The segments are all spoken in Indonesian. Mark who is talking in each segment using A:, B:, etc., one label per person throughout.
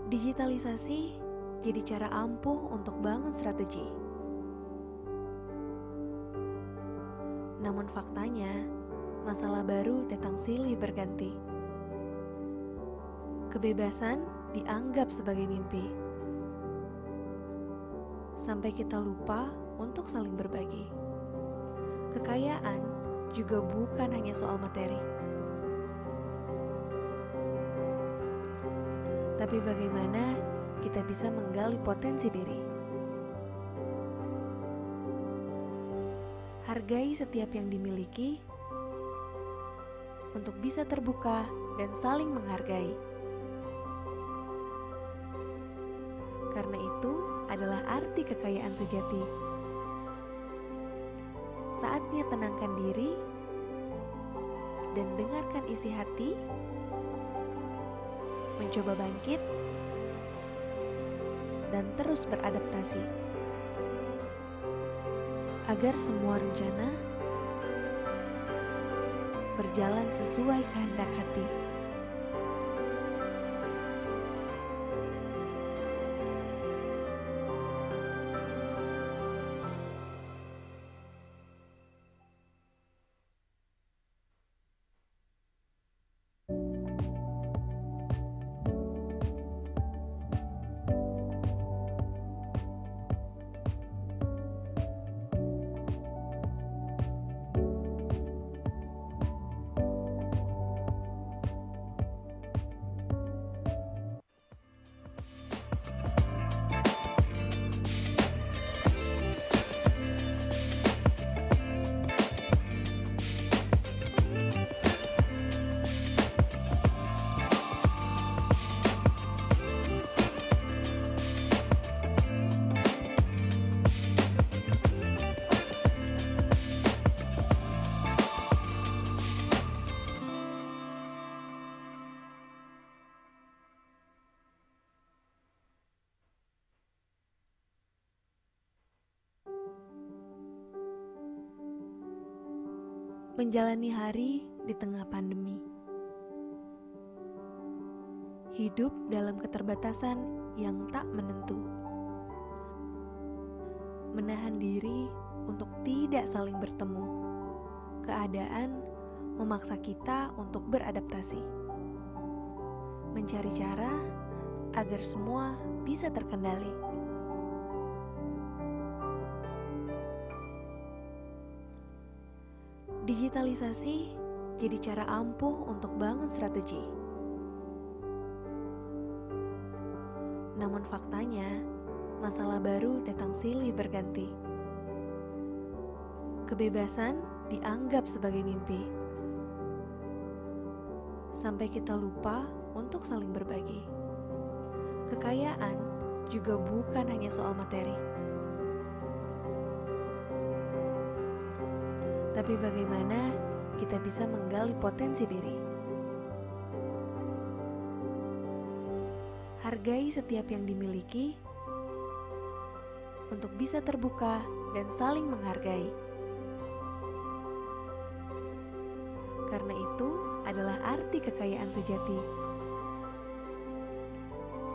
A: Digitalisasi jadi cara ampuh untuk bangun strategi. Namun faktanya, masalah baru datang silih berganti. Kebebasan dianggap sebagai mimpi. Sampai kita lupa untuk saling berbagi. Kekayaan juga bukan hanya soal materi. Tapi bagaimana kita bisa menggali potensi diri? Hargai setiap yang dimiliki untuk bisa terbuka dan saling menghargai. Karena itu adalah arti kekayaan sejati. Saatnya tenangkan diri dan dengarkan isi hati, mencoba bangkit, dan terus beradaptasi. Agar semua rencana berjalan sesuai kehendak hati. Menjalani hari di tengah pandemi. Hidup dalam keterbatasan yang tak menentu. Menahan diri untuk tidak saling bertemu. Keadaan memaksa kita untuk beradaptasi. Mencari cara agar semua bisa terkendali. Digitalisasi jadi cara ampuh untuk bangun strategi. Namun faktanya, masalah baru datang silih berganti. Kebebasan dianggap sebagai mimpi. Sampai kita lupa untuk saling berbagi. Kekayaan juga bukan hanya soal materi. Tapi bagaimana kita bisa menggali potensi diri? Hargai setiap yang dimiliki untuk bisa terbuka dan saling menghargai. Karena itu adalah arti kekayaan sejati.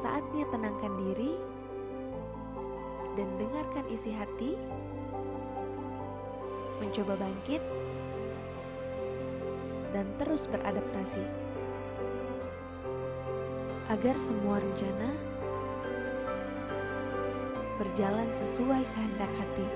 A: Saatnya tenangkan diri dan dengarkan isi hati, mencoba bangkit, dan terus beradaptasi. Agar semua rencana berjalan sesuai kehendak hati.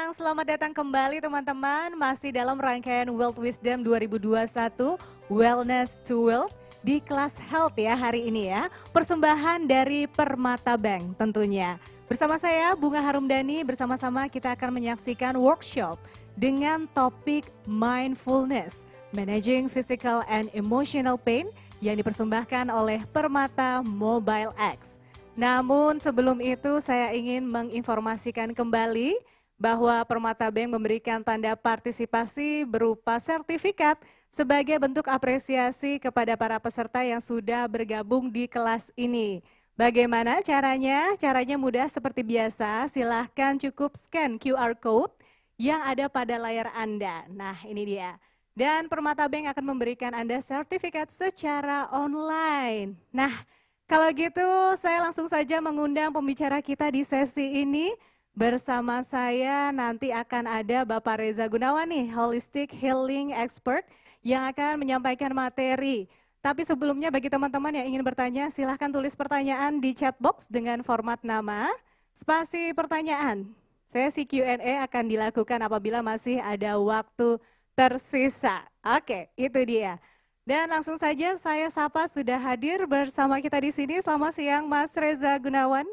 B: siang, selamat datang kembali teman-teman. Masih dalam rangkaian World Wisdom 2021, Wellness to Wealth di kelas Health ya hari ini ya. Persembahan dari Permata Bank tentunya. Bersama saya Bunga Harumdani, bersama-sama kita akan menyaksikan workshop dengan topik Mindfulness, Managing Physical and Emotional Pain yang dipersembahkan oleh Permata Mobile X. Namun sebelum itu saya ingin menginformasikan kembali bahwa Permata Bank memberikan tanda partisipasi berupa sertifikat sebagai bentuk apresiasi kepada para peserta yang sudah bergabung di kelas ini. Bagaimana caranya? Caranya mudah seperti biasa, silahkan cukup scan QR Code yang ada pada layar Anda. Nah ini dia. Dan Permata Bank akan memberikan Anda sertifikat secara online. Nah, kalau gitu saya langsung saja mengundang pembicara kita di sesi ini. Bersama saya nanti akan ada Bapak Reza Gunawan nih, Holistic Healing Expert yang akan menyampaikan materi. Tapi sebelumnya bagi teman-teman yang ingin bertanya silahkan tulis pertanyaan di chat box dengan format nama, spasi pertanyaan. Sesi Q&A akan dilakukan apabila masih ada waktu tersisa. Oke, itu dia. Dan langsung saja saya sapa sudah hadir bersama kita di sini. Selamat siang Mas Reza Gunawan.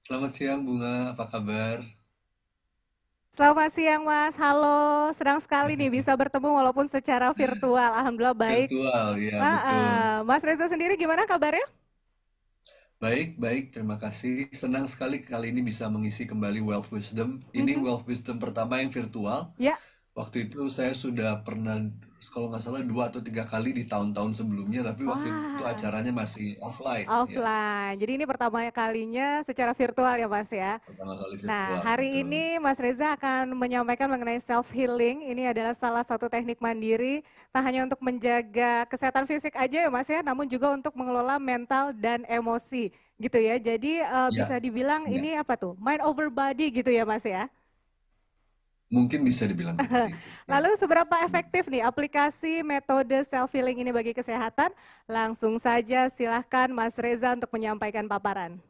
C: Selamat siang Bunga, apa kabar?
B: Selamat siang Mas, halo. Senang sekali nih bisa bertemu walaupun secara virtual. Alhamdulillah baik.
C: Virtual, ya betul.
B: Mas Reza sendiri gimana kabarnya?
C: Baik, baik, terima kasih. Senang sekali kali ini bisa mengisi kembali Wealth Wisdom. Ini
B: Mhm.
C: Wealth Wisdom pertama yang virtual.
B: Ya,
C: Waktu itu saya sudah pernah, kalau nggak salah 2 atau 3 kali di tahun-tahun sebelumnya, tapi waktu itu
B: wah,
C: acaranya masih offline, ya.
B: offline. Jadi ini pertama kalinya secara virtual ya Mas ya.
C: Pertama kali
B: Nah,
C: virtual,
B: hari
C: betul.
B: ini Mas Reza akan menyampaikan mengenai self healing. Ini adalah salah satu teknik mandiri, tak hanya untuk menjaga kesehatan fisik aja ya Mas ya, namun juga untuk mengelola mental dan emosi gitu ya. Jadi bisa
C: Ya,
B: dibilang
C: ya.
B: ini apa tuh? Mind over body gitu ya Mas ya.
C: Mungkin bisa dibilang seperti itu, ya.
B: Lalu seberapa
C: Benar.
B: efektif nih aplikasi metode self healing ini bagi kesehatan? Langsung saja silahkan Mas Reza untuk menyampaikan paparan.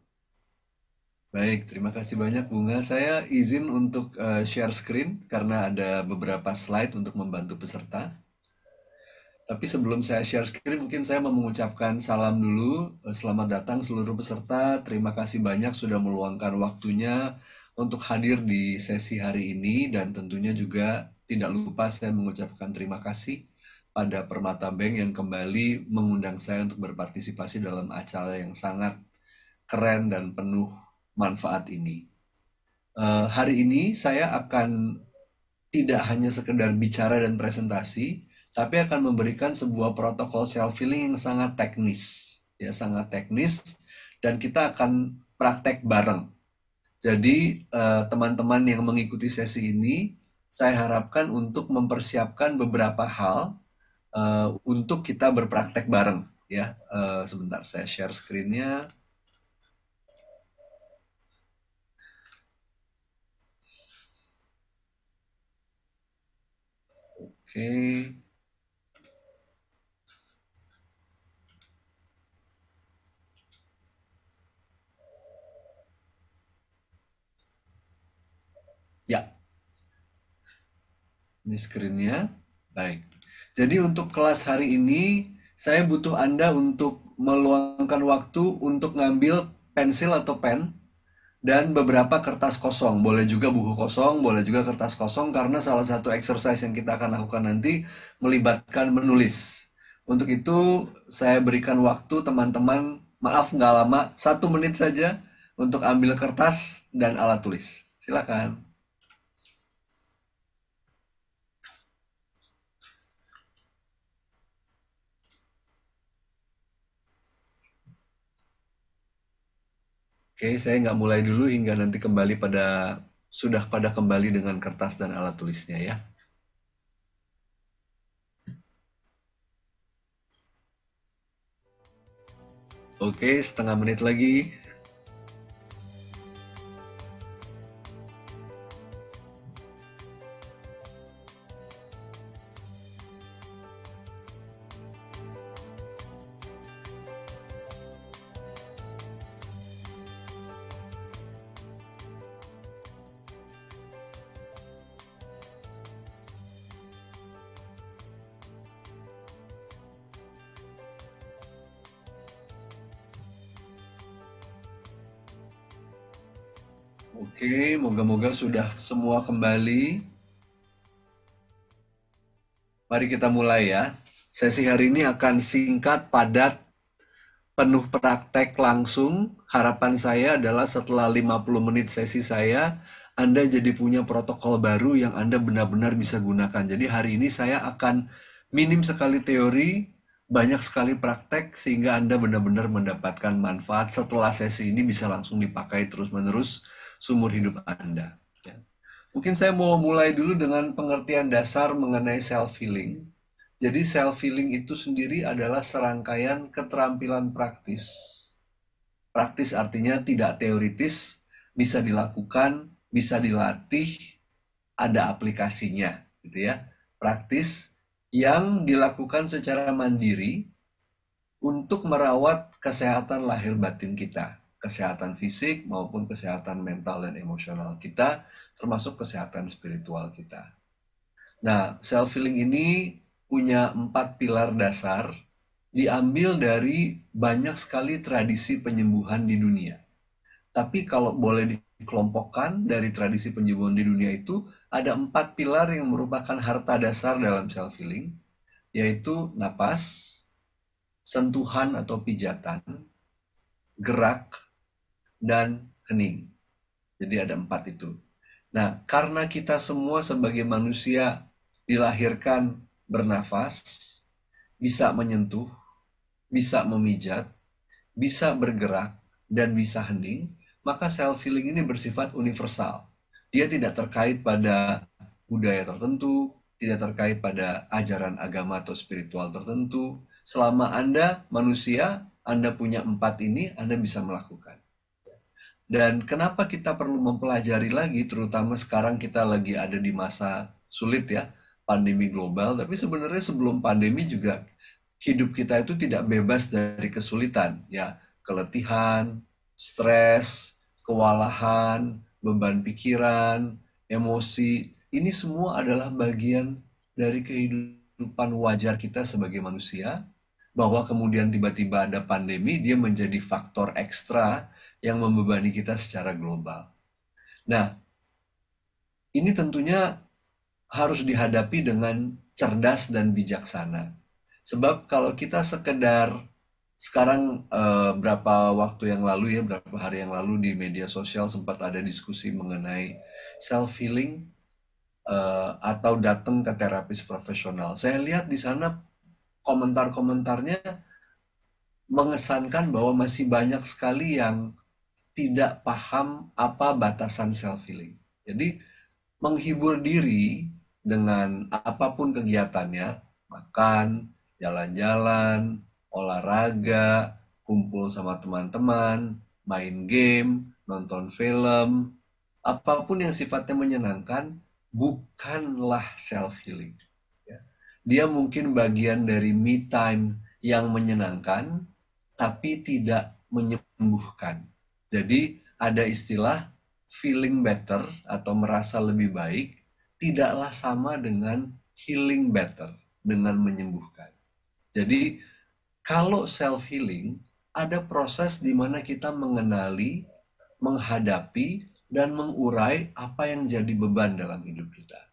C: Baik, terima kasih banyak Bunga. Saya izin untuk share screen karena ada beberapa slide untuk membantu peserta. Tapi sebelum saya share screen, mungkin saya mau mengucapkan salam dulu. Selamat datang seluruh peserta. Terima kasih banyak sudah meluangkan waktunya untuk hadir di sesi hari ini. Dan tentunya juga tidak lupa saya mengucapkan terima kasih pada Permata Bank yang kembali mengundang saya untuk berpartisipasi dalam acara yang sangat keren dan penuh manfaat ini. Hari ini saya akan tidak hanya sekedar bicara dan presentasi, tapi akan memberikan sebuah protokol self healing yang sangat teknis, ya sangat teknis, dan kita akan praktek bareng. Jadi teman-teman yang mengikuti sesi ini, saya harapkan untuk mempersiapkan beberapa hal untuk kita berpraktek bareng, ya. Sebentar, saya share screen-nya. Oke. Ya, ini screen-nya. Baik. Jadi untuk kelas hari ini, saya butuh Anda untuk meluangkan waktu untuk ngambil pensil atau pen dan beberapa kertas kosong. Boleh juga buku kosong, boleh juga kertas kosong karena salah satu exercise yang kita akan lakukan nanti melibatkan menulis. Untuk itu, saya berikan waktu teman-teman, maaf nggak lama, 1 menit saja untuk ambil kertas dan alat tulis. Silakan. Oke, saya nggak mulai dulu hingga nanti kembali pada sudah pada kembali dengan kertas dan alat tulisnya ya. Oke, 1/2 menit lagi. Oke, moga-moga sudah semua kembali. Mari kita mulai ya. Sesi hari ini akan singkat, padat, penuh praktek langsung. Harapan saya adalah setelah 50 menit sesi saya, Anda jadi punya protokol baru yang Anda benar-benar bisa gunakan. Jadi hari ini saya akan minim sekali teori, banyak sekali praktek, sehingga Anda benar-benar mendapatkan manfaat setelah sesi ini bisa langsung dipakai terus-menerus seumur hidup Anda. Ya. Mungkin saya mau mulai dulu dengan pengertian dasar mengenai self-healing. Jadi self-healing itu sendiri adalah serangkaian keterampilan praktis. Praktis artinya tidak teoritis, bisa dilakukan, bisa dilatih, ada aplikasinya, gitu ya. Praktis yang dilakukan secara mandiri untuk merawat kesehatan lahir batin kita, kesehatan fisik maupun kesehatan mental dan emosional kita, termasuk kesehatan spiritual kita. Nah, self-healing ini punya 4 pilar dasar, diambil dari banyak sekali tradisi penyembuhan di dunia. Tapi kalau boleh dikelompokkan dari tradisi penyembuhan di dunia itu, ada 4 pilar yang merupakan harta dasar dalam self-healing, yaitu napas, sentuhan atau pijatan, gerak, dan hening. Jadi ada 4 itu. Nah, karena kita semua sebagai manusia dilahirkan bernafas, bisa menyentuh, bisa memijat, bisa bergerak, dan bisa hening, maka self-healing ini bersifat universal. Dia tidak terkait pada budaya tertentu, tidak terkait pada ajaran agama atau spiritual tertentu. Selama Anda manusia, Anda punya 4 ini, Anda bisa melakukan. Dan kenapa kita perlu mempelajari lagi, terutama sekarang kita lagi ada di masa sulit ya, pandemi global, tapi sebenarnya sebelum pandemi juga hidup kita itu tidak bebas dari kesulitan, ya, keletihan, stres, kewalahan, beban pikiran, emosi, ini semua adalah bagian dari kehidupan wajar kita sebagai manusia, bahwa kemudian tiba-tiba ada pandemi, dia menjadi faktor ekstra yang membebani kita secara global. Nah, ini tentunya harus dihadapi dengan cerdas dan bijaksana. Sebab kalau kita sekedar sekarang berapa waktu yang lalu ya, berapa hari yang lalu di media sosial sempat ada diskusi mengenai self-healing atau datang ke terapis profesional. Saya lihat di sana komentar-komentarnya mengesankan bahwa masih banyak sekali yang tidak paham apa batasan self-healing. Jadi menghibur diri dengan apapun kegiatannya, makan, jalan-jalan, olahraga, kumpul sama teman-teman, main game, nonton film, apapun yang sifatnya menyenangkan, bukanlah self-healing. Dia mungkin bagian dari me time yang menyenangkan, tapi tidak menyembuhkan. Jadi ada istilah feeling better atau merasa lebih baik, tidaklah sama dengan healing better, dengan menyembuhkan. Jadi kalau self-healing, ada proses di mana kita mengenali, menghadapi, dan mengurai apa yang jadi beban dalam hidup kita.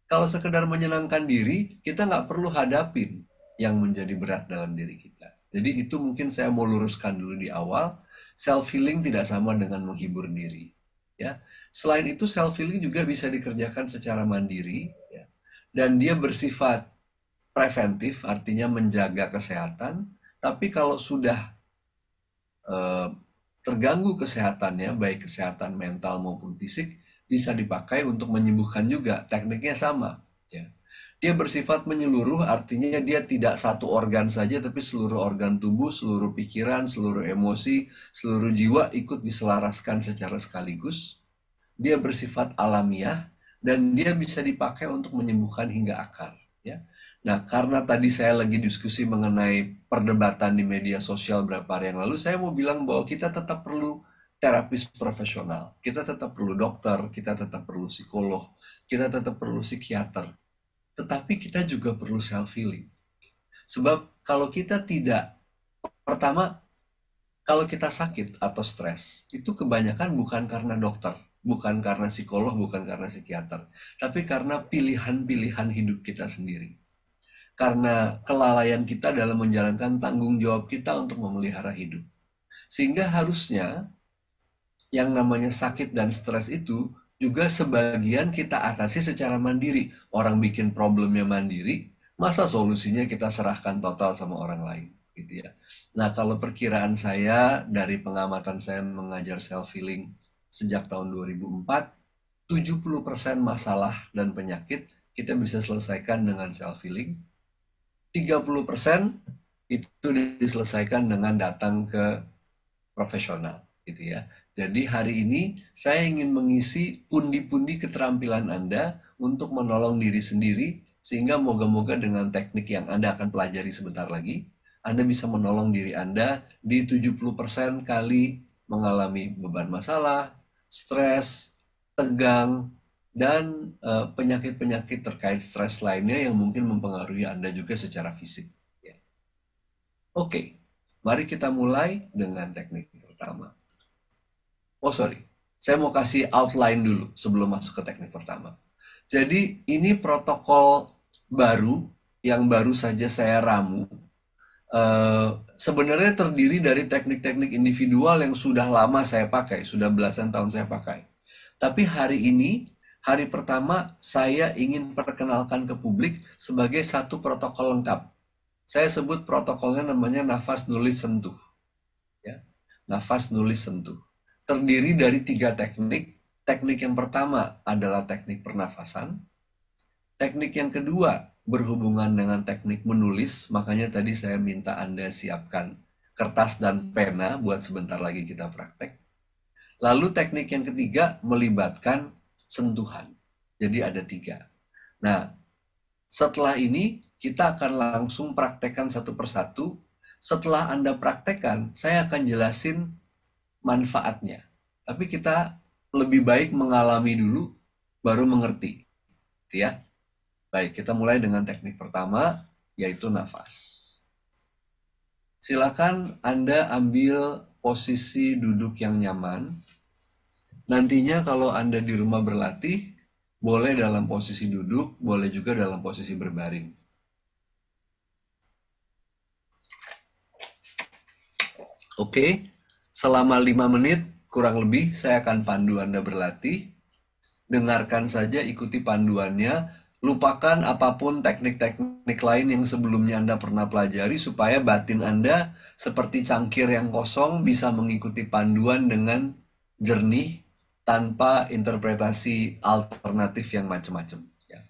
C: Kalau sekedar menyenangkan diri, kita nggak perlu hadapin yang menjadi berat dalam diri kita. Jadi itu mungkin saya mau luruskan dulu di awal. Self-healing tidak sama dengan menghibur diri. Ya. Selain itu self-healing juga bisa dikerjakan secara mandiri. Ya. Dan dia bersifat preventif, artinya menjaga kesehatan. Tapi kalau sudah terganggu kesehatannya, baik kesehatan mental maupun fisik, bisa dipakai untuk menyembuhkan juga. Tekniknya sama. Ya. Dia bersifat menyeluruh, artinya dia tidak satu organ saja, tapi seluruh organ tubuh, seluruh pikiran, seluruh emosi, seluruh jiwa ikut diselaraskan secara sekaligus. Dia bersifat alamiah, dan dia bisa dipakai untuk menyembuhkan hingga akar. Ya. Nah, karena tadi saya lagi diskusi mengenai perdebatan di media sosial beberapa hari yang lalu, saya mau bilang bahwa kita tetap perlu terapis profesional, kita tetap perlu dokter, kita tetap perlu psikolog, kita tetap perlu psikiater, tetapi kita juga perlu self-healing. Sebab kalau kita tidak, pertama, kalau kita sakit atau stres, itu kebanyakan bukan karena dokter, bukan karena psikolog, bukan karena psikiater, tapi karena pilihan-pilihan hidup kita sendiri. Karena kelalaian kita dalam menjalankan tanggung jawab kita untuk memelihara hidup. Sehingga harusnya yang namanya sakit dan stres itu juga sebagian kita atasi secara mandiri. Orang bikin problemnya mandiri, masa solusinya kita serahkan total sama orang lain, gitu ya. Nah, kalau perkiraan saya dari pengamatan saya mengajar self-healing sejak tahun 2004, 70% masalah dan penyakit kita bisa selesaikan dengan self-healing. 30% itu diselesaikan dengan datang ke profesional, gitu ya. Jadi hari ini saya ingin mengisi pundi-pundi keterampilan Anda untuk menolong diri sendiri, sehingga moga-moga dengan teknik yang Anda akan pelajari sebentar lagi, Anda bisa menolong diri Anda di 70% kali mengalami beban masalah, stres, tegang, dan penyakit-penyakit terkait stres lainnya yang mungkin mempengaruhi Anda juga secara fisik. Ya. Oke, mari kita mulai dengan teknik pertama. Oh sorry, saya mau kasih outline dulu sebelum masuk ke teknik pertama. Jadi ini protokol baru yang baru saja saya ramu. Sebenarnya terdiri dari teknik-teknik individual yang sudah lama saya pakai, sudah belasan tahun saya pakai. Tapi hari ini, hari pertama, saya ingin perkenalkan ke publik sebagai satu protokol lengkap. Saya sebut protokolnya namanya nafas nulis sentuh. Ya. Nafas nulis sentuh. Terdiri dari 3 teknik. Teknik yang pertama adalah teknik pernafasan. Teknik yang kedua berhubungan dengan teknik menulis, makanya tadi saya minta Anda siapkan kertas dan pena buat sebentar lagi kita praktek. Lalu teknik yang ketiga melibatkan sentuhan. Jadi ada 3. Nah, setelah ini kita akan langsung praktekkan satu persatu. Setelah Anda praktekkan, saya akan jelasin manfaatnya. Tapi kita lebih baik mengalami dulu, baru mengerti. Ya. Baik, kita mulai dengan teknik pertama, yaitu nafas. Silakan Anda ambil posisi duduk yang nyaman. Nantinya kalau Anda di rumah berlatih, boleh dalam posisi duduk, boleh juga dalam posisi berbaring. Oke, selama 5 menit kurang lebih saya akan pandu Anda berlatih. Dengarkan saja, ikuti panduannya. Lupakan apapun teknik-teknik lain yang sebelumnya Anda pernah pelajari, supaya batin Anda seperti cangkir yang kosong bisa mengikuti panduan dengan jernih, tanpa interpretasi alternatif yang macam-macam. Ya.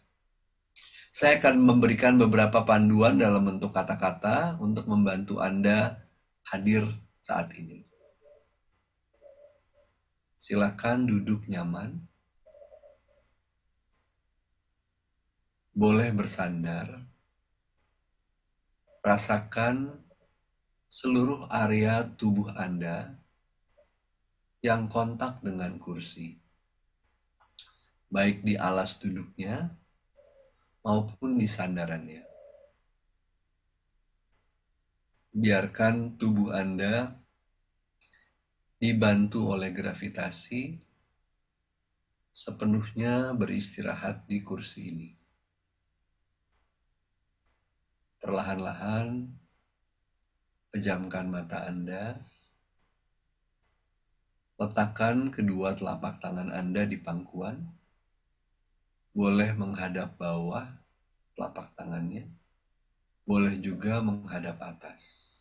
C: Saya akan memberikan beberapa panduan dalam bentuk kata-kata untuk membantu Anda hadir saat ini. Silakan duduk nyaman. Boleh bersandar. Rasakan seluruh area tubuh Anda yang kontak dengan kursi, baik di alas duduknya maupun di sandarannya. Biarkan tubuh Anda dibantu oleh gravitasi sepenuhnya beristirahat di kursi ini. Perlahan-lahan pejamkan mata Anda. Letakkan kedua telapak tangan Anda di pangkuan. Boleh menghadap bawah telapak tangannya. Boleh juga menghadap atas.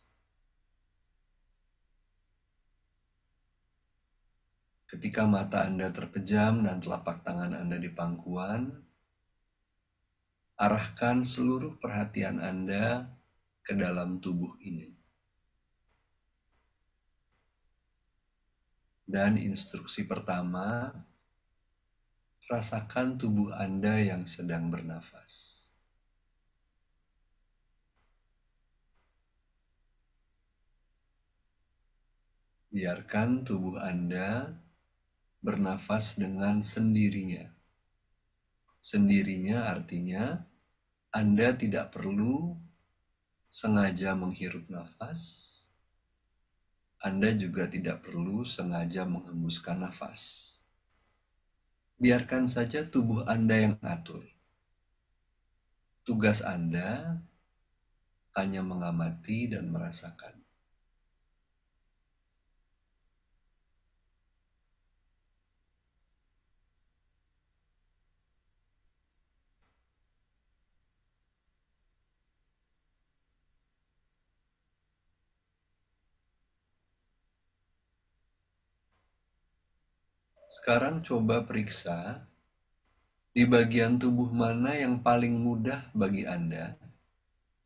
C: Ketika mata Anda terpejam dan telapak tangan Anda di pangkuan, arahkan seluruh perhatian Anda ke dalam tubuh ini. Dan instruksi pertama, rasakan tubuh Anda yang sedang bernafas. Biarkan tubuh Anda bernafas dengan sendirinya. Sendirinya artinya Anda tidak perlu sengaja menghirup nafas. Anda juga tidak perlu sengaja menghembuskan nafas. biarkan saja tubuh Anda yang atur. Tugas Anda hanya mengamati dan merasakan. Sekarang coba periksa di bagian tubuh mana yang paling mudah bagi Anda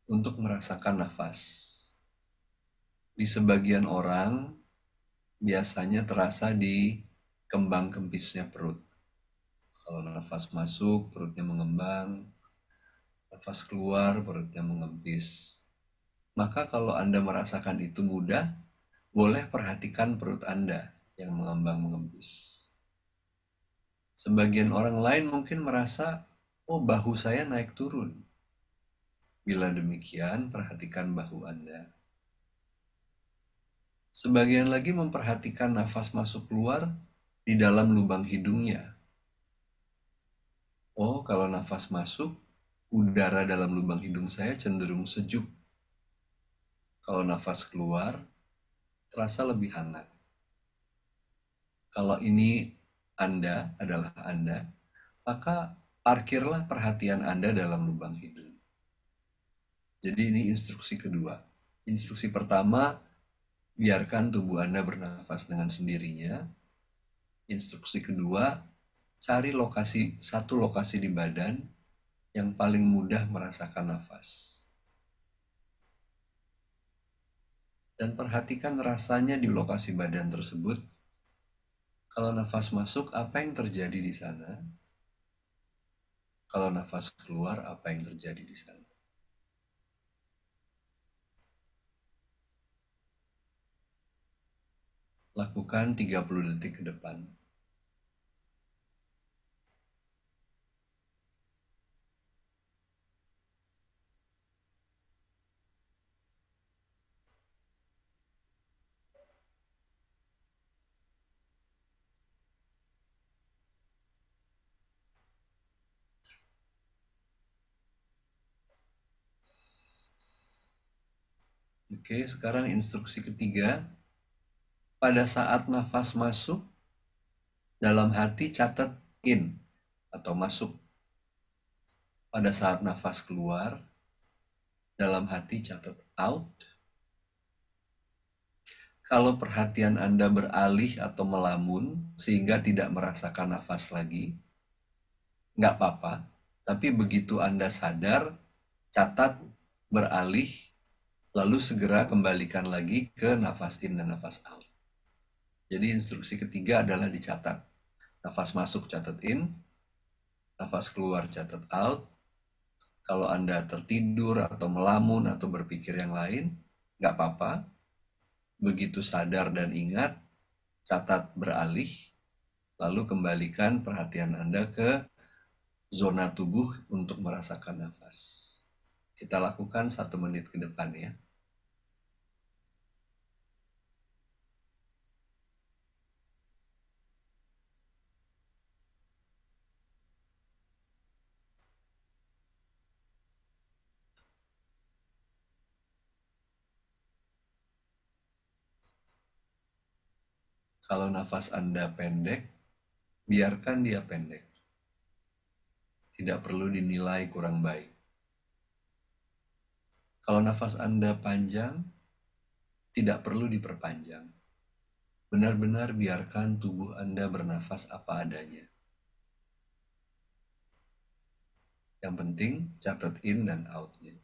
C: untuk merasakan nafas. Di sebagian orang biasanya terasa di kembang kempisnya perut. Kalau nafas masuk, perutnya mengembang, nafas keluar, perutnya mengempis. Maka kalau Anda merasakan itu mudah, boleh perhatikan perut Anda yang mengembang mengempis. Sebagian orang lain mungkin merasa, oh bahu saya naik turun. Bila demikian, perhatikan bahu Anda. Sebagian lagi memperhatikan nafas masuk keluar di dalam lubang hidungnya. Oh, kalau nafas masuk, udara dalam lubang hidung saya cenderung sejuk. Kalau nafas keluar, terasa lebih hangat. Kalau ini Anda adalah Anda, maka parkirlah perhatian Anda dalam lubang hidung. Jadi ini instruksi kedua. Instruksi pertama, biarkan tubuh Anda bernafas dengan sendirinya. Instruksi kedua, cari satu lokasi di badan yang paling mudah merasakan nafas. Dan perhatikan rasanya di lokasi badan tersebut. Kalau nafas masuk, apa yang terjadi di sana? Kalau nafas keluar, apa yang terjadi di sana? Lakukan 30 detik ke depan. Oke, sekarang instruksi ketiga. Pada saat nafas masuk, dalam hati catat in atau masuk. Pada saat nafas keluar, dalam hati catat out. Kalau perhatian Anda beralih atau melamun sehingga tidak merasakan nafas lagi, nggak apa-apa. Tapi begitu Anda sadar, catat beralih, lalu segera kembalikan lagi ke nafas in dan nafas out. Jadi instruksi ketiga adalah dicatat. Nafas masuk catat in, nafas keluar catat out. Kalau Anda tertidur atau melamun atau berpikir yang lain, nggak apa-apa. Begitu sadar dan ingat, catat beralih, lalu kembalikan perhatian Anda ke zona tubuh untuk merasakan nafas. Kita lakukan 1 menit ke depan ya. Kalau nafas Anda pendek, biarkan dia pendek. Tidak perlu dinilai kurang baik. Kalau nafas Anda panjang, tidak perlu diperpanjang. Benar-benar biarkan tubuh Anda bernafas apa adanya. Yang penting catat in dan out-nya.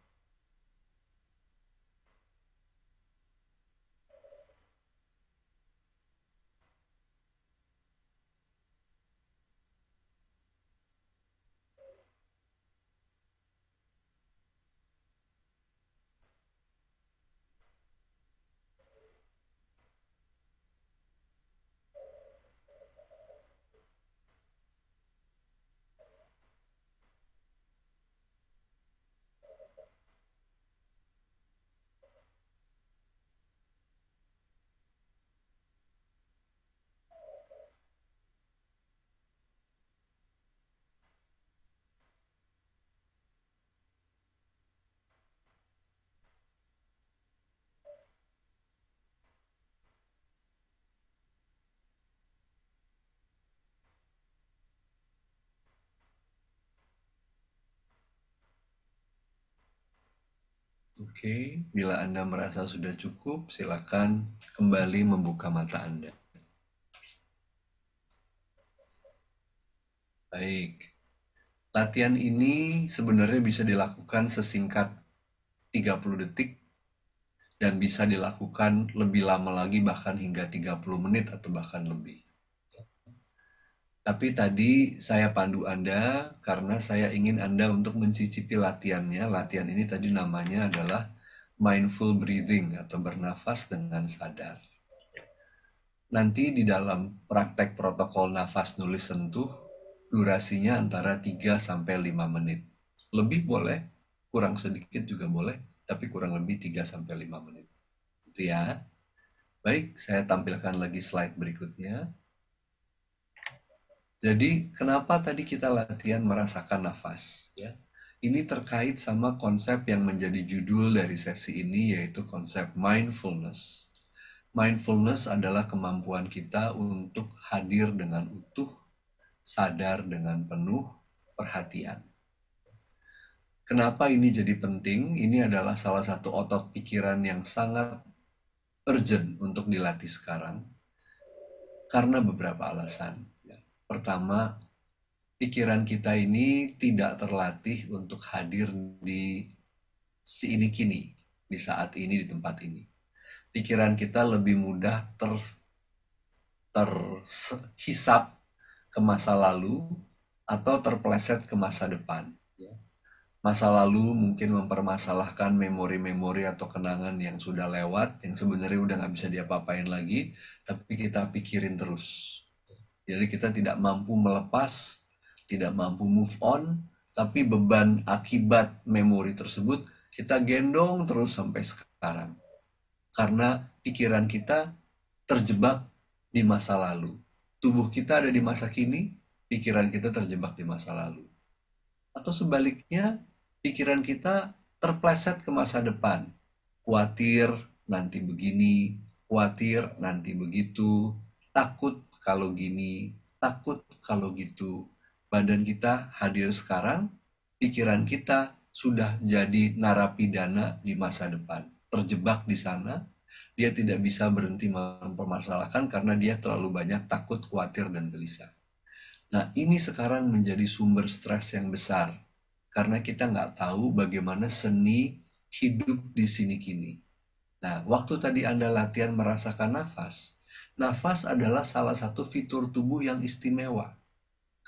C: Oke, bila Anda merasa sudah cukup, silakan kembali membuka mata Anda. Baik, latihan ini sebenarnya bisa dilakukan sesingkat 30 detik dan bisa dilakukan lebih lama lagi, bahkan hingga 30 menit atau bahkan lebih. Tapi tadi saya pandu Anda karena saya ingin Anda untuk mencicipi latihannya. Latihan ini tadi namanya adalah mindful breathing atau bernafas dengan sadar. Nanti di dalam praktek protokol nafas nulis sentuh, durasinya antara 3-5 menit. Lebih boleh, kurang sedikit juga boleh, tapi kurang lebih 3-5 menit. Itu ya. Baik, saya tampilkan lagi slide berikutnya. Jadi, kenapa tadi kita latihan merasakan nafas? Ya, ini terkait sama konsep yang menjadi judul dari sesi ini, yaitu konsep mindfulness. Mindfulness adalah kemampuan kita untuk hadir dengan utuh, sadar dengan penuh perhatian. Kenapa ini jadi penting? Ini adalah salah satu otot pikiran yang sangat urgent untuk dilatih sekarang. Karena beberapa alasan. Pertama, pikiran kita ini tidak terlatih untuk hadir di sini kini, di saat ini, di tempat ini. Pikiran kita lebih mudah terhisap ke masa lalu atau terpeleset ke masa depan. Masa lalu mungkin mempermasalahkan memori-memori atau kenangan yang sudah lewat, yang sebenarnya udah nggak bisa diapa-apain lagi, tapi kita pikirin terus. Jadi kita tidak mampu melepas, tidak mampu move on, tapi beban akibat memori tersebut kita gendong terus sampai sekarang. Karena pikiran kita terjebak di masa lalu. Tubuh kita ada di masa kini, pikiran kita terjebak di masa lalu. Atau sebaliknya, pikiran kita terpleset ke masa depan. Khawatir nanti begini, khawatir nanti begitu, takut kalau gini, takut kalau gitu. Badan kita hadir sekarang, pikiran kita sudah jadi narapidana di masa depan. Terjebak di sana, dia tidak bisa berhenti mempermasalahkan karena dia terlalu banyak takut, khawatir, dan gelisah. Nah, ini sekarang menjadi sumber stres yang besar. Karena kita nggak tahu bagaimana seni hidup di sini kini. Nah, waktu tadi Anda latihan merasakan nafas, nafas adalah salah satu fitur tubuh yang istimewa.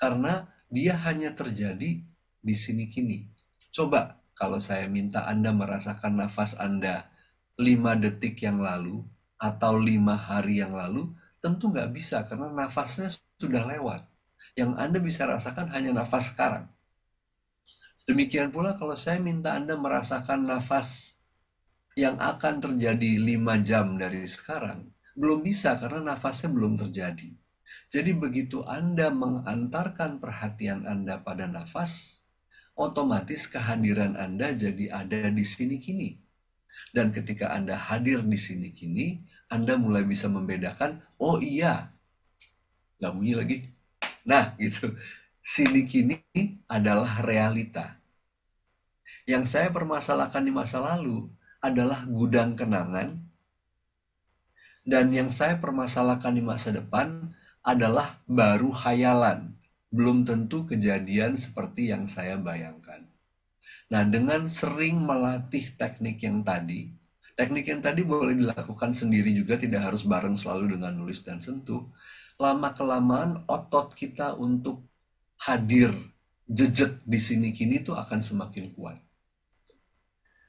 C: Karena dia hanya terjadi di sini kini. Coba kalau saya minta Anda merasakan nafas Anda 5 detik yang lalu atau 5 hari yang lalu, tentu nggak bisa karena nafasnya sudah lewat. Yang Anda bisa rasakan hanya nafas sekarang. Demikian pula kalau saya minta Anda merasakan nafas yang akan terjadi 5 jam dari sekarang, belum bisa karena nafasnya belum terjadi. Jadi begitu Anda mengantarkan perhatian Anda pada nafas, otomatis kehadiran Anda jadi ada di sini kini. Dan ketika Anda hadir di sini kini, Anda mulai bisa membedakan, oh iya, nggak bunyi lagi. Nah, gitu. Sini kini adalah realita. Yang saya permasalahkan di masa lalu adalah gudang kenangan, dan yang saya permasalahkan di masa depan adalah baru hayalan, belum tentu kejadian seperti yang saya bayangkan. Nah, dengan sering melatih teknik yang tadi boleh dilakukan sendiri juga, tidak harus bareng selalu dengan nulis dan sentuh. Lama-kelamaan otot kita untuk hadir, jejak di sini kini itu akan semakin kuat.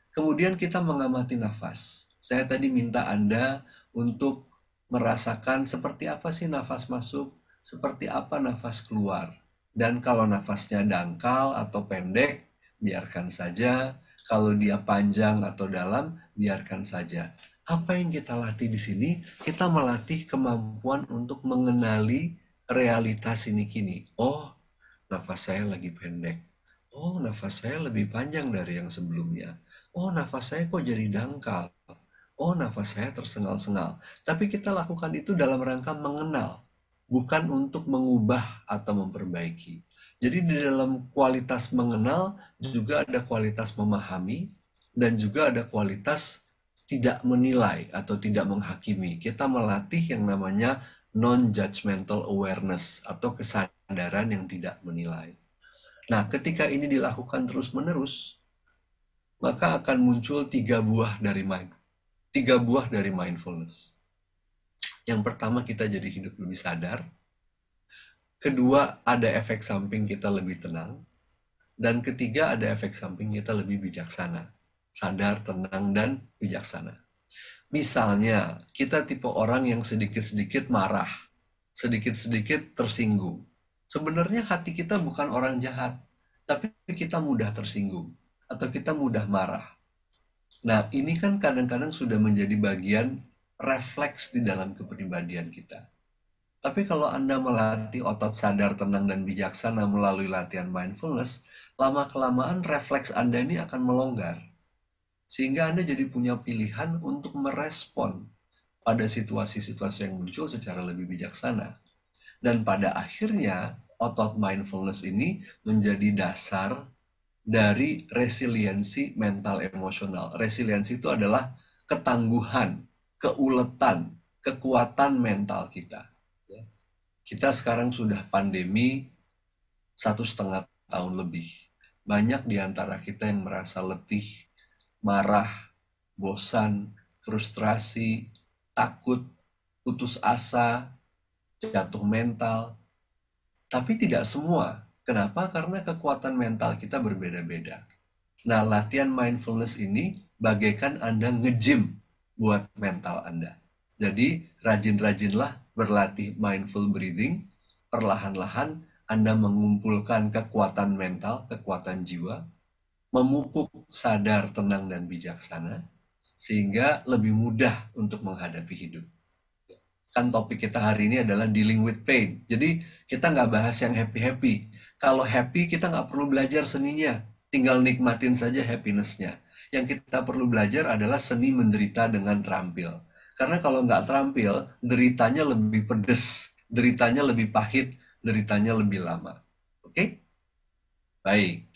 C: Kemudian kita mengamati nafas. Saya tadi minta Anda untuk merasakan seperti apa sih nafas masuk, seperti apa nafas keluar. Dan kalau nafasnya dangkal atau pendek, biarkan saja. Kalau dia panjang atau dalam, biarkan saja. Apa yang kita latih di sini? Kita melatih kemampuan untuk mengenali realitas ini kini. Oh, nafas saya lagi pendek. Oh, nafas saya lebih panjang dari yang sebelumnya. Oh, nafas saya kok jadi dangkal. Oh, nafas saya tersengal-sengal. Tapi kita lakukan itu dalam rangka mengenal, bukan untuk mengubah atau memperbaiki. Jadi di dalam kualitas mengenal juga ada kualitas memahami, dan juga ada kualitas tidak menilai atau tidak menghakimi. Kita melatih yang namanya non-judgmental awareness atau kesadaran yang tidak menilai. Nah, ketika ini dilakukan terus-menerus, maka akan muncul tiga buah dari mindfulness. Yang pertama, kita jadi hidup lebih sadar. Kedua, ada efek samping kita lebih tenang. Dan ketiga, ada efek samping kita lebih bijaksana. Sadar, tenang, dan bijaksana. Misalnya, kita tipe orang yang sedikit-sedikit marah, sedikit-sedikit tersinggung. Sebenarnya hati kita bukan orang jahat, tapi kita mudah tersinggung, atau kita mudah marah. Nah, ini kan kadang-kadang sudah menjadi bagian refleks di dalam kepribadian kita. Tapi kalau Anda melatih otot sadar, tenang, dan bijaksana melalui latihan mindfulness, lama-kelamaan refleks Anda ini akan melonggar. Sehingga Anda jadi punya pilihan untuk merespon pada situasi-situasi yang muncul secara lebih bijaksana. Dan pada akhirnya, otot mindfulness ini menjadi dasar dari resiliensi mental emosional. Resiliensi itu adalah ketangguhan, keuletan, kekuatan mental kita. Kita sekarang sudah pandemi 1,5 tahun lebih. Banyak di antara kita yang merasa letih, marah, bosan, frustrasi, takut, putus asa, jatuh mental. Tapi tidak semua. Kenapa? Karena kekuatan mental kita berbeda-beda. Nah, latihan mindfulness ini bagaikan Anda nge-gym buat mental Anda. Jadi, rajin-rajinlah berlatih mindful breathing. Perlahan-lahan Anda mengumpulkan kekuatan mental, kekuatan jiwa, memupuk sadar, tenang, dan bijaksana, sehingga lebih mudah untuk menghadapi hidup. Kan topik kita hari ini adalah dealing with pain. Jadi kita nggak bahas yang happy-happy. Kalau happy kita nggak perlu belajar seninya. Tinggal nikmatin saja happiness-nya. Yang kita perlu belajar adalah seni menderita dengan terampil. Karena kalau nggak terampil, deritanya lebih pedes, deritanya lebih pahit, deritanya lebih lama. Oke? Baik.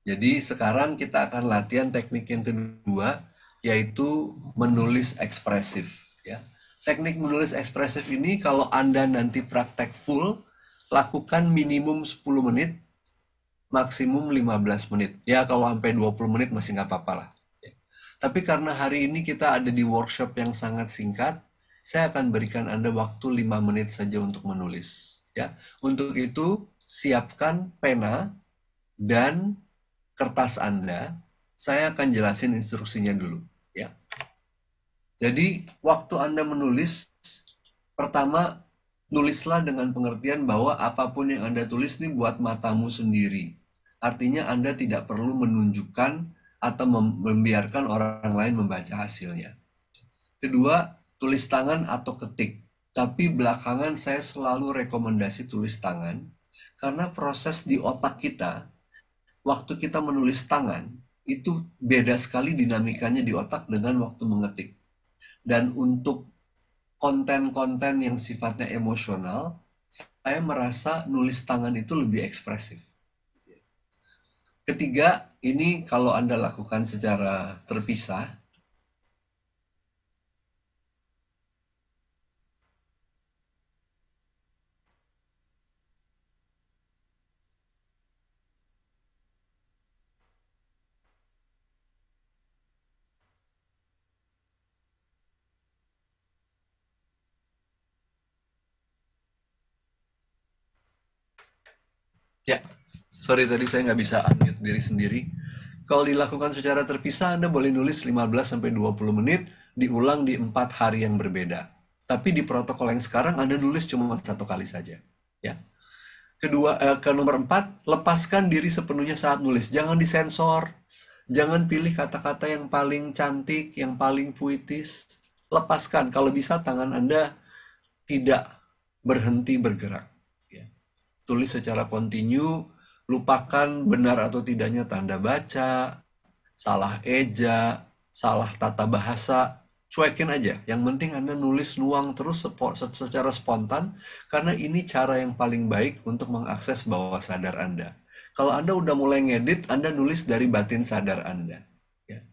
C: Jadi sekarang kita akan latihan teknik yang kedua, yaitu menulis ekspresif. Ya. Teknik menulis ekspresif ini kalau Anda nanti praktek full, lakukan minimum 10 menit, maksimum 15 menit. Ya kalau sampai 20 menit masih nggak apa-apa lah. Tapi karena hari ini kita ada di workshop yang sangat singkat, saya akan berikan Anda waktu 5 menit saja untuk menulis. Ya. Untuk itu, siapkan pena dan kertas Anda. Saya akan jelasin instruksinya dulu. Ya. Jadi, waktu Anda menulis, pertama, nulislah dengan pengertian bahwa apapun yang Anda tulis ini buat matamu sendiri. Artinya Anda tidak perlu menunjukkan atau membiarkan orang lain membaca hasilnya. Kedua, tulis tangan atau ketik. Tapi belakangan saya selalu rekomendasi tulis tangan, karena proses di otak kita, waktu kita menulis tangan, itu beda sekali dinamikanya di otak dengan waktu mengetik. Dan untuk konten-konten yang sifatnya emosional, saya merasa nulis tangan itu lebih ekspresif. Ketiga, ini kalau Anda lakukan secara terpisah, ya, sorry tadi saya nggak bisa unmute diri sendiri. Kalau dilakukan secara terpisah, Anda boleh nulis 15-20 menit, diulang di 4 hari yang berbeda. Tapi di protokol yang sekarang, Anda nulis cuma 1 kali saja. Ya. Ke nomor 4, lepaskan diri sepenuhnya saat nulis. Jangan disensor. Jangan pilih kata-kata yang paling cantik, yang paling puitis. Lepaskan. Kalau bisa, tangan Anda tidak berhenti bergerak. Tulis secara kontinu, lupakan benar atau tidaknya tanda baca, salah eja, salah tata bahasa, cuekin aja. Yang penting Anda nulis nuang terus secara spontan, karena ini cara yang paling baik untuk mengakses bawah sadar Anda. Kalau Anda udah mulai ngedit, Anda nulis dari batin sadar Anda. Ya.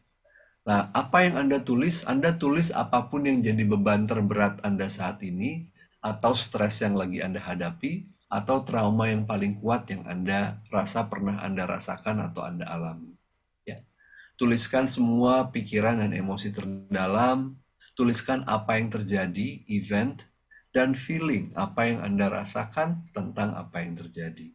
C: Nah, apa yang Anda tulis apapun yang jadi beban terberat Anda saat ini, atau stres yang lagi Anda hadapi, atau trauma yang paling kuat yang Anda rasa pernah Anda rasakan atau Anda alami. Ya. Tuliskan semua pikiran dan emosi terdalam, tuliskan apa yang terjadi, event, dan feeling apa yang Anda rasakan tentang apa yang terjadi.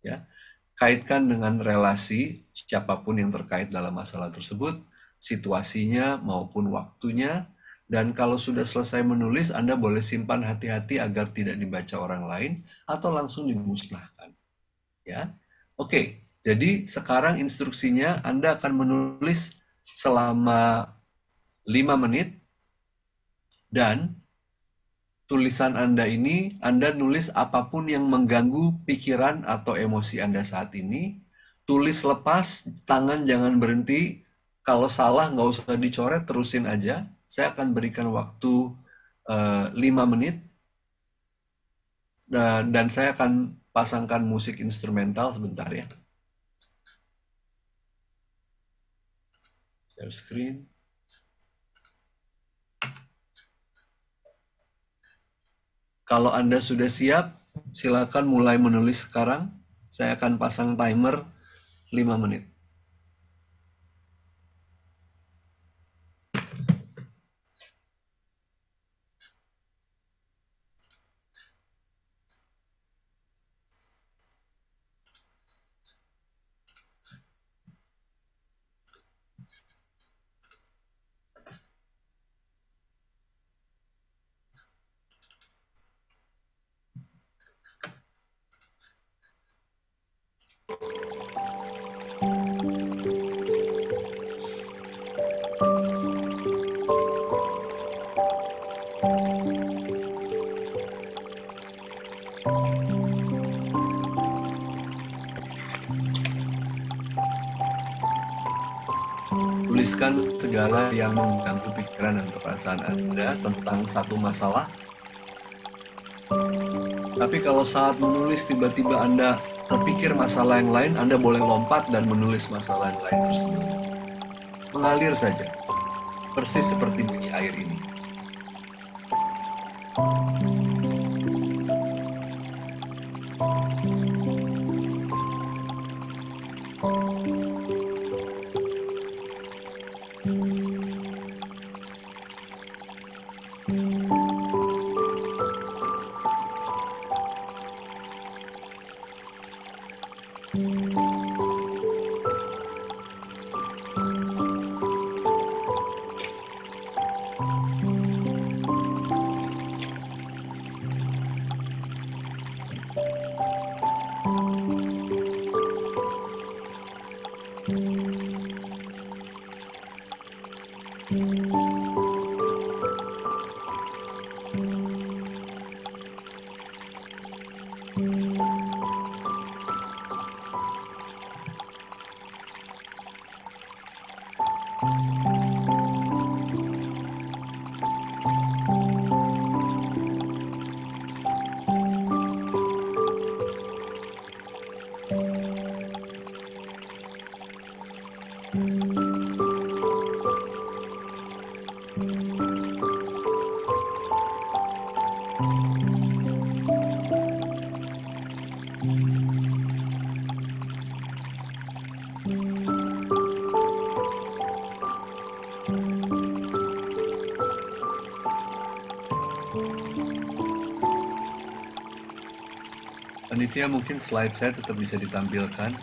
C: Ya. Kaitkan dengan relasi siapapun yang terkait dalam masalah tersebut, situasinya maupun waktunya, dan kalau sudah selesai menulis, Anda boleh simpan hati-hati agar tidak dibaca orang lain atau langsung dimusnahkan. Ya, oke. Jadi sekarang instruksinya Anda akan menulis selama 5 menit, dan tulisan Anda ini, Anda nulis apapun yang mengganggu pikiran atau emosi Anda saat ini. Tulis lepas, tangan jangan berhenti. Kalau salah nggak usah dicoret, terusin aja. Saya akan berikan waktu 5 menit. Dan saya akan pasangkan musik instrumental sebentar ya. Share screen. Kalau Anda sudah siap, silakan mulai menulis sekarang. Saya akan pasang timer 5 menit. Tuliskan segala yang mengganggu pikiran dan perasaan Anda tentang satu masalah. Tapi kalau saat menulis tiba-tiba Anda terpikir masalah yang lain, Anda boleh lompat dan menulis masalah yang lain tersebut. Mengalir saja, persis seperti bunyi air ini. Panitia, mungkin slide saya tetap bisa ditampilkan.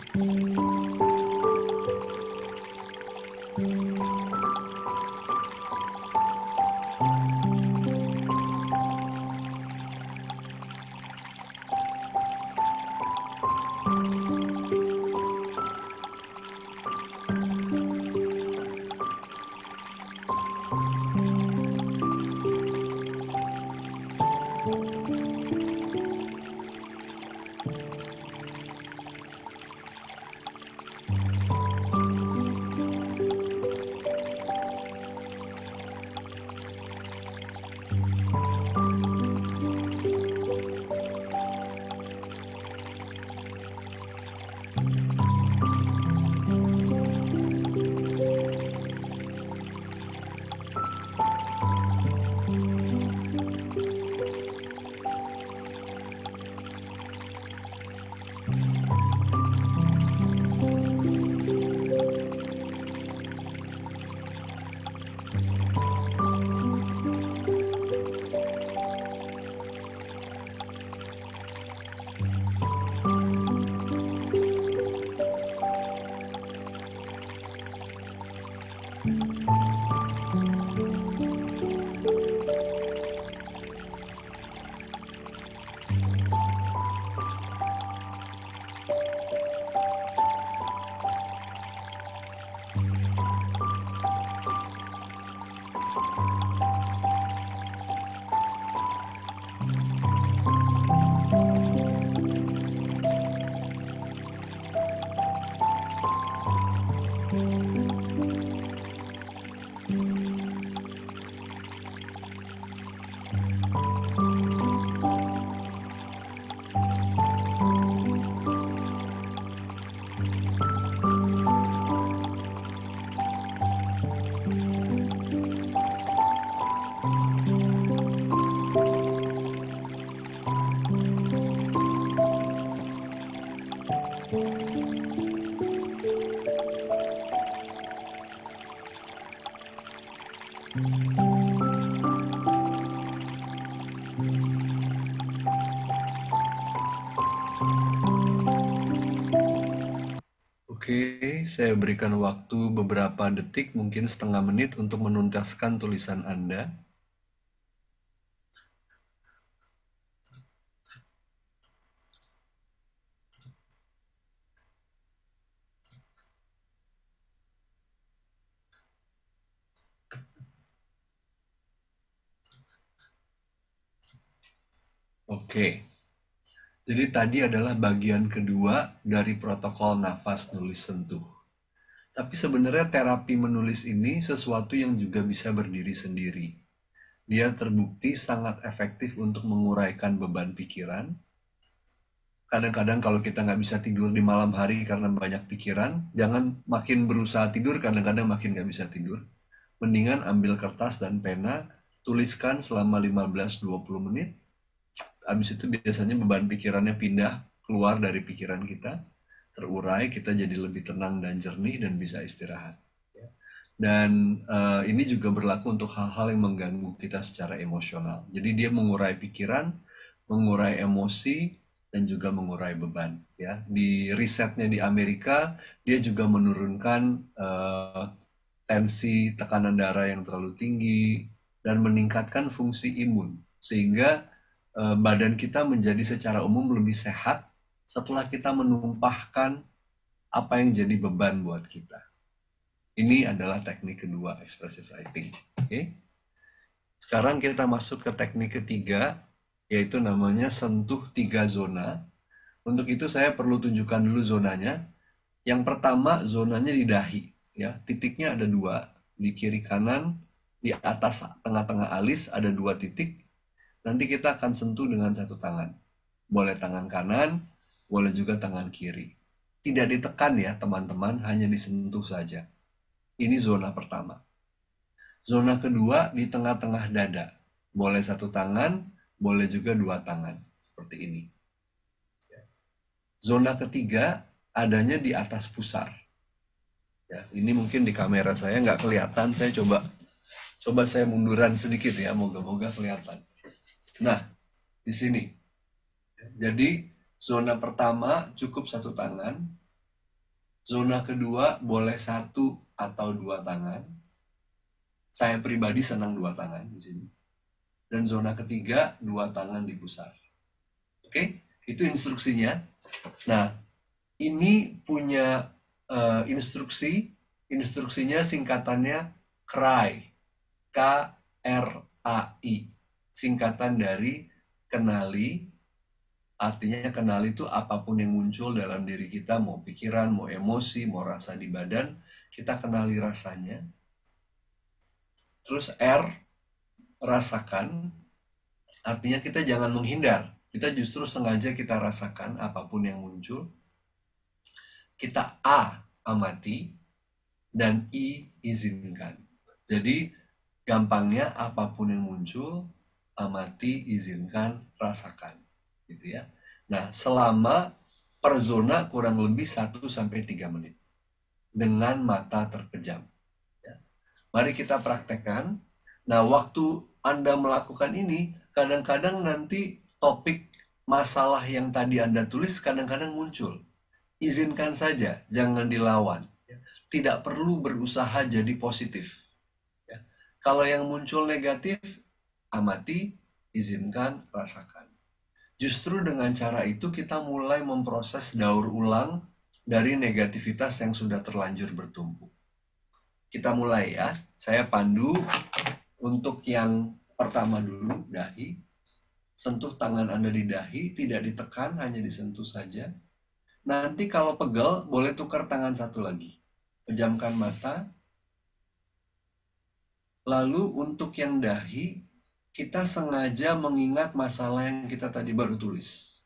C: Oke, saya berikan waktu beberapa detik, mungkin setengah menit untuk menuntaskan tulisan Anda. Oke, jadi tadi adalah bagian kedua dari protokol nafas nulis sentuh. Tapi sebenarnya terapi menulis ini sesuatu yang juga bisa berdiri sendiri. Dia terbukti sangat efektif untuk menguraikan beban pikiran. Kadang-kadang kalau kita nggak bisa tidur di malam hari karena banyak pikiran, jangan makin berusaha tidur, kadang-kadang makin nggak bisa tidur. Mendingan ambil kertas dan pena, tuliskan selama 15-20 menit. Habis itu biasanya beban pikirannya pindah keluar dari pikiran kita, terurai, kita jadi lebih tenang dan jernih dan bisa istirahat. Dan ini juga berlaku untuk hal-hal yang mengganggu kita secara emosional. Jadi dia mengurai pikiran, mengurai emosi, dan juga mengurai beban. Ya, di risetnya di Amerika, dia juga menurunkan tensi, tekanan darah yang terlalu tinggi, dan meningkatkan fungsi imun, sehingga badan kita menjadi secara umum lebih sehat setelah kita menumpahkan apa yang jadi beban buat kita. Ini adalah teknik kedua, expressive writing. Oke. Sekarang kita masuk ke teknik ketiga, yaitu namanya sentuh 3 zona. Untuk itu saya perlu tunjukkan dulu zonanya. Yang pertama, zonanya di dahi. Ya, titiknya ada 2, di kiri kanan, di atas tengah-tengah alis ada 2 titik. Nanti kita akan sentuh dengan 1 tangan. Boleh tangan kanan, boleh juga tangan kiri. Tidak ditekan ya teman-teman, hanya disentuh saja. Ini zona pertama. Zona kedua di tengah-tengah dada. Boleh 1 tangan, boleh juga 2 tangan. Seperti ini. Zona ketiga adanya di atas pusar. Ya, ini mungkin di kamera saya nggak kelihatan. Saya coba saya munduran sedikit ya, moga-moga kelihatan. Nah, di sini. Jadi zona pertama cukup 1 tangan. Zona kedua boleh 1 atau 2 tangan. Saya pribadi senang 2 tangan di sini. Dan zona ketiga 2 tangan di pusar. Oke, itu instruksinya. Nah, ini punya instruksinya singkatannya CRAI. K-R-A-I. Singkatan dari kenali. Artinya kenali itu apapun yang muncul dalam diri kita, mau pikiran, mau emosi, mau rasa di badan, kita kenali rasanya. Terus R, rasakan. Artinya kita jangan menghindar. Kita justru sengaja kita rasakan apapun yang muncul. Kita A, amati. Dan I, izinkan. Jadi gampangnya apapun yang muncul, amati, izinkan, rasakan. Gitu ya. Nah, selama per zona kurang lebih 1-3 menit. Dengan mata terpejam. Ya. Mari kita praktekkan. Nah, waktu Anda melakukan ini, kadang-kadang nanti topik masalah yang tadi Anda tulis kadang-kadang muncul. Izinkan saja, jangan dilawan. tidak perlu berusaha jadi positif. Ya. Kalau yang muncul negatif, amati, izinkan, rasakan. Justru dengan cara itu kita mulai memproses daur ulang dari negativitas yang sudah terlanjur bertumbuh. Kita mulai ya, saya pandu untuk yang pertama dulu, dahi. Sentuh tangan Anda di dahi, tidak ditekan, hanya disentuh saja. Nanti kalau pegel, boleh tukar tangan satu lagi. Pejamkan mata. Lalu untuk yang dahi, kita sengaja mengingat masalah yang kita tadi baru tulis.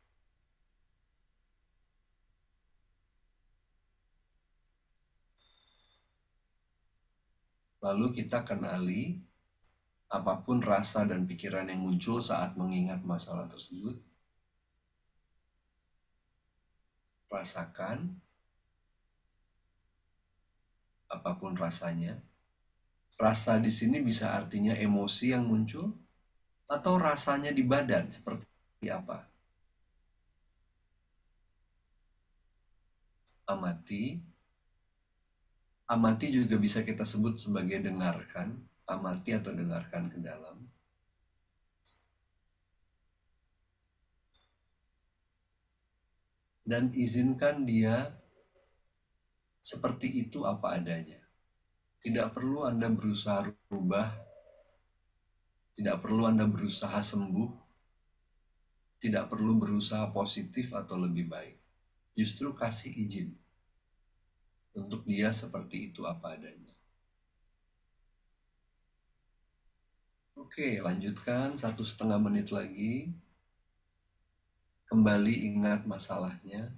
C: Lalu kita kenali apapun rasa dan pikiran yang muncul saat mengingat masalah tersebut. Rasakan apapun rasanya. Rasa di sini bisa artinya emosi yang muncul atau rasanya di badan seperti apa. Amati. Amati juga bisa kita sebut sebagai dengarkan. Amati atau dengarkan ke dalam. Dan izinkan dia seperti itu apa adanya. Tidak perlu Anda berusaha rubah, tidak perlu Anda berusaha sembuh, tidak perlu berusaha positif atau lebih baik. Justru kasih izin untuk dia seperti itu apa adanya. Oke, lanjutkan 1,5 menit lagi. Kembali ingat masalahnya.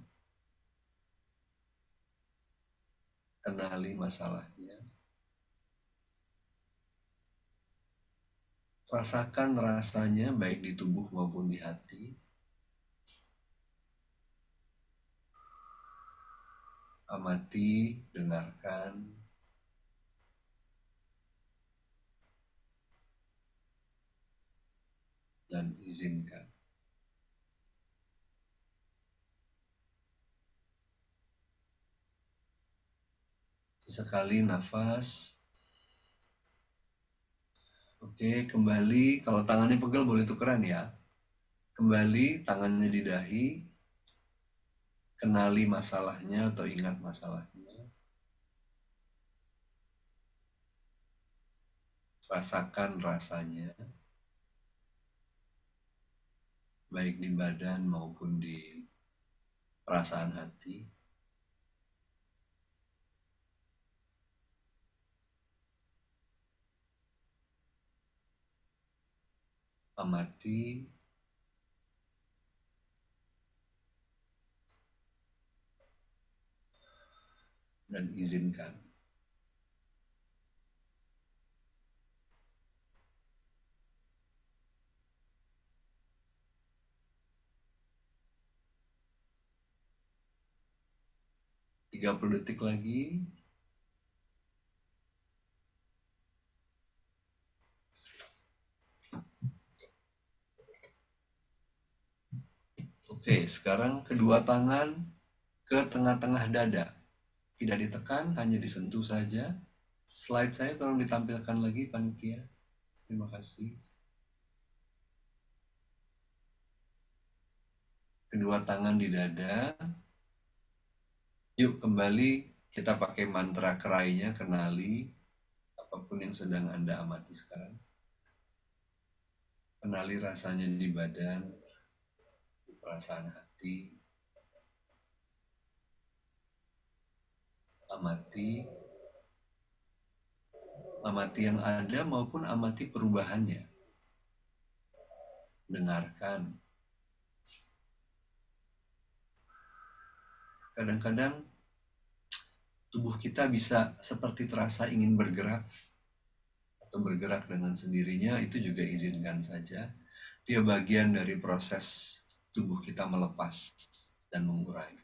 C: Kenali masalahnya. Rasakan rasanya baik di tubuh maupun di hati. Amati, dengarkan. Dan izinkan. Sesekali nafas. Oke, kembali. Kalau tangannya pegel boleh tukeran ya. Kembali, tangannya di dahi. Kenali masalahnya atau ingat masalahnya. Rasakan rasanya. Baik di badan maupun di perasaan hati. Amati. Dan izinkan. Tiga 30 detik lagi. Oke, sekarang kedua tangan ke tengah-tengah dada. Tidak ditekan, hanya disentuh saja. Slide saya tolong ditampilkan lagi, panitia. Terima kasih. Kedua tangan di dada. Yuk kembali kita pakai mantra kerainya, kenali apapun yang sedang Anda amati sekarang. Kenali rasanya di badan, di perasaan hati. Amati yang ada maupun amati perubahannya. Dengarkan. Kadang-kadang tubuh kita bisa seperti terasa ingin bergerak atau bergerak dengan sendirinya, itu juga izinkan saja. Dia bagian dari proses tubuh kita melepas dan mengurai.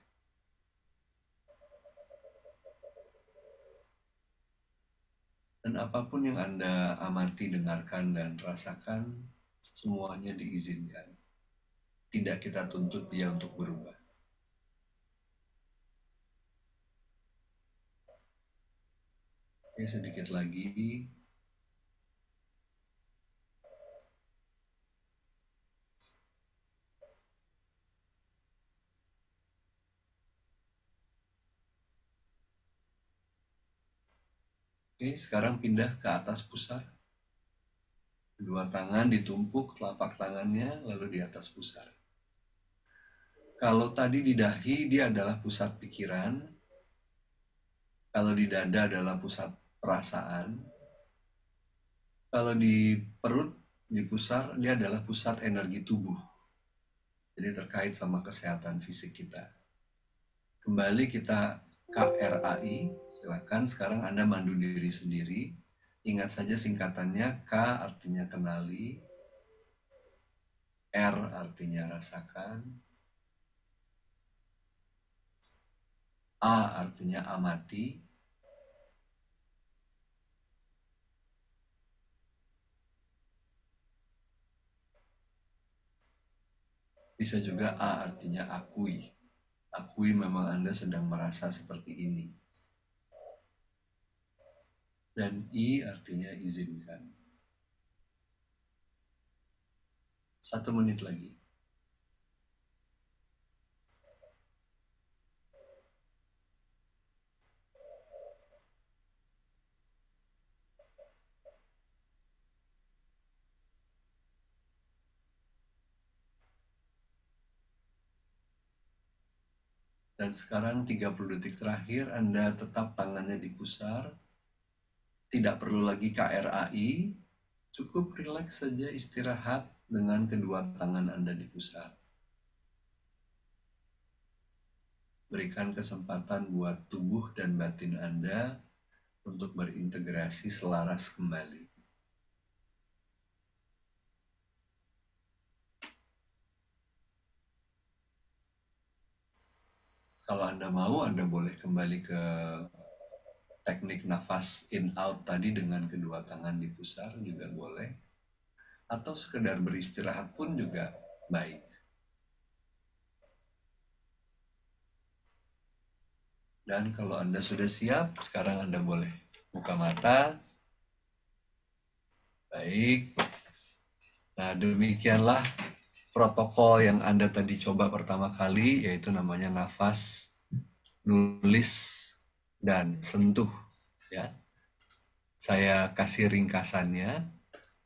C: Dan apapun yang Anda amati, dengarkan, dan rasakan, semuanya diizinkan. Tidak kita tuntut dia untuk berubah. Oke, sedikit lagi. Oke, sekarang pindah ke atas pusar. Kedua tangan ditumpuk telapak tangannya, lalu di atas pusar. Kalau tadi di dahi, dia adalah pusat pikiran. Kalau di dada adalah pusat perasaan. Kalau di perut, di pusar, dia adalah pusat energi tubuh. Jadi terkait sama kesehatan fisik kita. Kembali kita KRAI, silakan sekarang Anda mandu diri sendiri. Ingat saja singkatannya, K artinya kenali, R artinya rasakan, A artinya amati, bisa juga A artinya akui. Akui memang Anda sedang merasa seperti ini. Dan I artinya izinkan. 1 menit lagi. Dan sekarang 30 detik terakhir Anda tetap tangannya di pusar. Tidak perlu lagi KRAI, cukup rileks saja istirahat dengan kedua tangan Anda di pusar. Berikan kesempatan buat tubuh dan batin Anda untuk berintegrasi selaras kembali. Kalau Anda mau, Anda boleh kembali ke teknik nafas in-out tadi dengan kedua tangan di pusar juga boleh. Atau sekedar beristirahat pun juga baik. Dan kalau Anda sudah siap, sekarang Anda boleh buka mata. Baik. Nah, demikianlah protokol yang Anda tadi coba pertama kali, yaitu namanya nafas, nulis, dan sentuh. Ya. Saya kasih ringkasannya.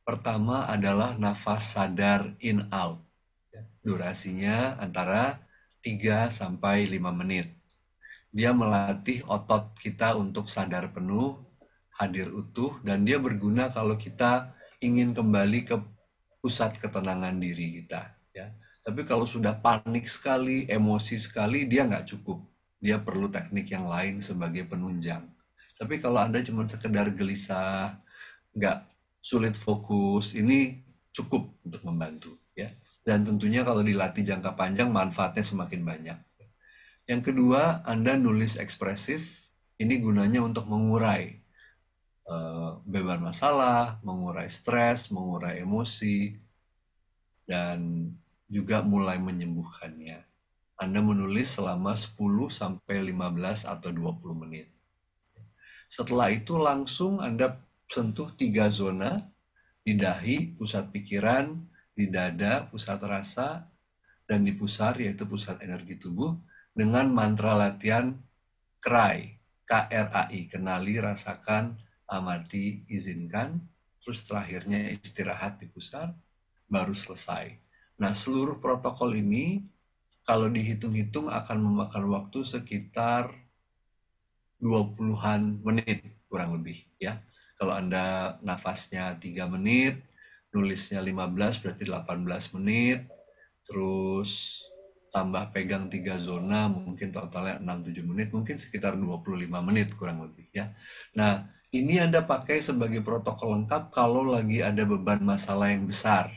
C: Pertama adalah nafas sadar in-out. Durasinya antara 3-5 menit. Dia melatih otot kita untuk sadar penuh, hadir utuh, dan dia berguna kalau kita ingin kembali ke pusat ketenangan diri kita. Ya. Tapi kalau sudah panik sekali, emosi sekali, dia nggak cukup. Dia perlu teknik yang lain sebagai penunjang. Tapi kalau Anda cuma sekedar gelisah, nggak sulit fokus, ini cukup untuk membantu. Ya. Dan tentunya kalau dilatih jangka panjang, manfaatnya semakin banyak. Yang kedua, Anda nulis ekspresif. Ini gunanya untuk mengurai beban masalah, mengurai stres, mengurai emosi, dan juga mulai menyembuhkannya. Anda menulis selama 10-15 atau 20 menit. Setelah itu langsung Anda sentuh 3 zona, di dahi, pusat pikiran, di dada, pusat rasa, dan di pusar, yaitu pusat energi tubuh, dengan mantra latihan KRAI, KRAI, kenali, rasakan, amati, izinkan, terus terakhirnya istirahat di pusar, baru selesai. Nah, seluruh protokol ini kalau dihitung-hitung akan memakan waktu sekitar 20-an menit kurang lebih ya. Kalau Anda nafasnya 3 menit, nulisnya 15 berarti 18 menit, terus tambah pegang 3 zona mungkin totalnya 6-7 menit, mungkin sekitar 25 menit kurang lebih ya. Nah, ini Anda pakai sebagai protokol lengkap kalau lagi ada beban masalah yang besar.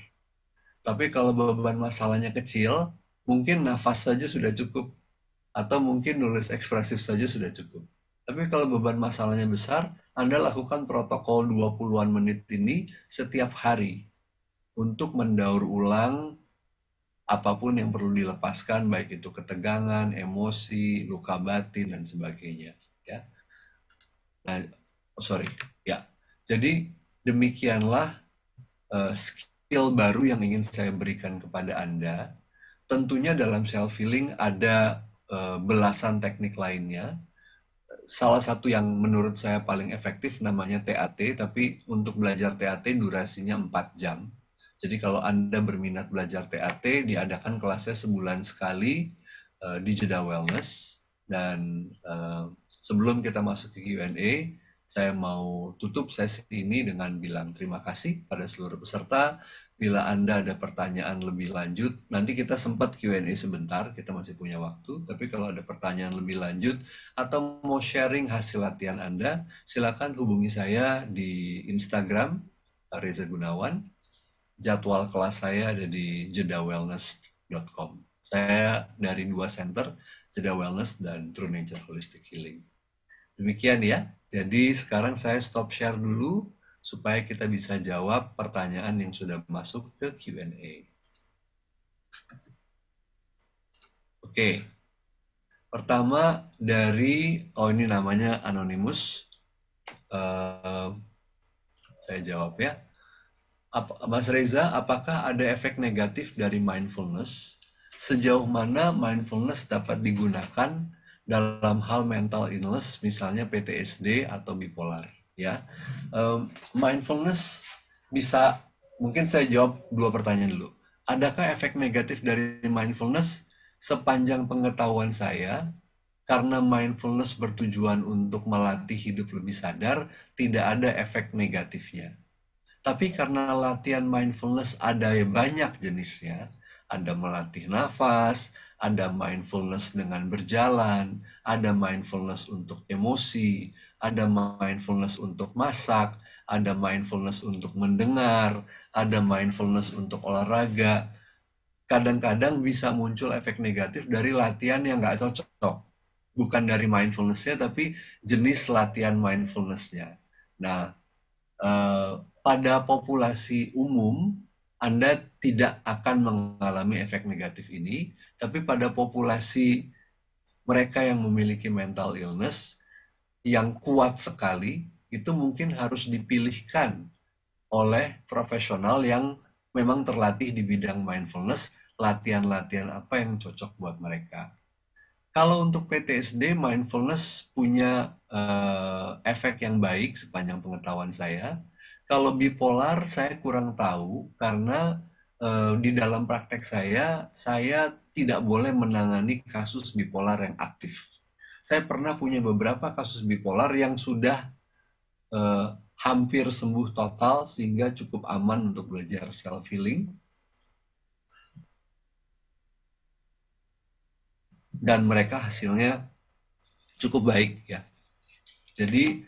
C: Tapi kalau beban masalahnya kecil, mungkin nafas saja sudah cukup. Atau mungkin nulis ekspresif saja sudah cukup. Tapi kalau beban masalahnya besar, Anda lakukan protokol 20-an menit ini setiap hari untuk mendaur ulang apapun yang perlu dilepaskan, baik itu ketegangan, emosi, luka batin, dan sebagainya. Ya. Nah, sorry, ya. Jadi demikianlah skill baru yang ingin saya berikan kepada Anda. Tentunya dalam self healing ada belasan teknik lainnya. Salah satu yang menurut saya paling efektif namanya TAT, tapi untuk belajar TAT durasinya 4 jam. Jadi kalau Anda berminat belajar TAT, diadakan kelasnya sebulan sekali di Jeda Wellness. Dan sebelum kita masuk ke Q&A, saya mau tutup sesi ini dengan bilang terima kasih pada seluruh peserta. Bila Anda ada pertanyaan lebih lanjut, nanti kita sempat Q&A sebentar, kita masih punya waktu. Tapi kalau ada pertanyaan lebih lanjut atau mau sharing hasil latihan Anda, silakan hubungi saya di Instagram, Reza Gunawan. Jadwal kelas saya ada di jedawellness.com. Saya dari 2 center, Jeda Wellness dan True Nature Holistic Healing. Demikian ya. Jadi sekarang saya stop share dulu supaya kita bisa jawab pertanyaan yang sudah masuk ke Q&A. Oke. Pertama dari, ini namanya Anonymous. Saya jawab ya. Mas Reza, apakah ada efek negatif dari mindfulness? Sejauh mana mindfulness dapat digunakan dalam hal mental illness, misalnya PTSD atau bipolar? Ya, mindfulness bisa, mungkin saya jawab 2 pertanyaan dulu. Adakah efek negatif dari mindfulness? Sepanjang pengetahuan saya, karena mindfulness bertujuan untuk melatih hidup lebih sadar, tidak ada efek negatifnya. Tapi karena latihan mindfulness ada banyak jenisnya, ada melatih nafas, ada mindfulness dengan berjalan, ada mindfulness untuk emosi, ada mindfulness untuk masak, ada mindfulness untuk mendengar, ada mindfulness untuk olahraga. Kadang-kadang bisa muncul efek negatif dari latihan yang nggak cocok. Bukan dari mindfulness-nya, tapi jenis latihan mindfulness-nya. Nah, pada populasi umum, Anda tidak akan mengalami efek negatif ini, tapi pada populasi mereka yang memiliki mental illness yang kuat sekali, itu mungkin harus dipilihkan oleh profesional yang memang terlatih di bidang mindfulness, latihan-latihan apa yang cocok buat mereka. Kalau untuk PTSD, mindfulness punya efek yang baik sepanjang pengetahuan saya. Kalau bipolar, saya kurang tahu karena di dalam praktek saya tidak boleh menangani kasus bipolar yang aktif. Saya pernah punya beberapa kasus bipolar yang sudah hampir sembuh total sehingga cukup aman untuk belajar self-healing. Dan mereka hasilnya cukup baik ya. Jadi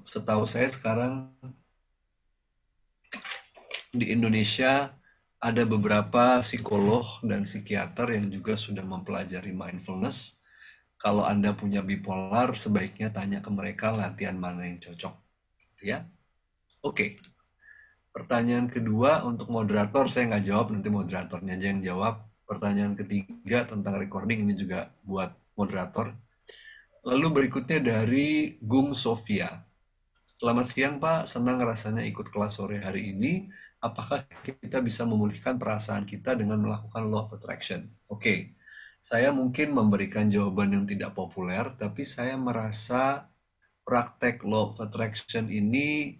C: setahu saya sekarang di Indonesia ada beberapa psikolog dan psikiater yang juga sudah mempelajari mindfulness. Kalau Anda punya bipolar, sebaiknya tanya ke mereka latihan mana yang cocok. Ya, oke. Pertanyaan kedua untuk moderator, saya nggak jawab, nanti moderatornya aja yang jawab. Pertanyaan ketiga tentang recording ini juga buat moderator. Lalu berikutnya dari Gung Sofia. Selamat siang Pak, senang rasanya ikut kelas sore hari ini. Apakah kita bisa memulihkan perasaan kita dengan melakukan Law of Attraction? Oke, saya mungkin memberikan jawaban yang tidak populer, tapi saya merasa praktek Law of Attraction ini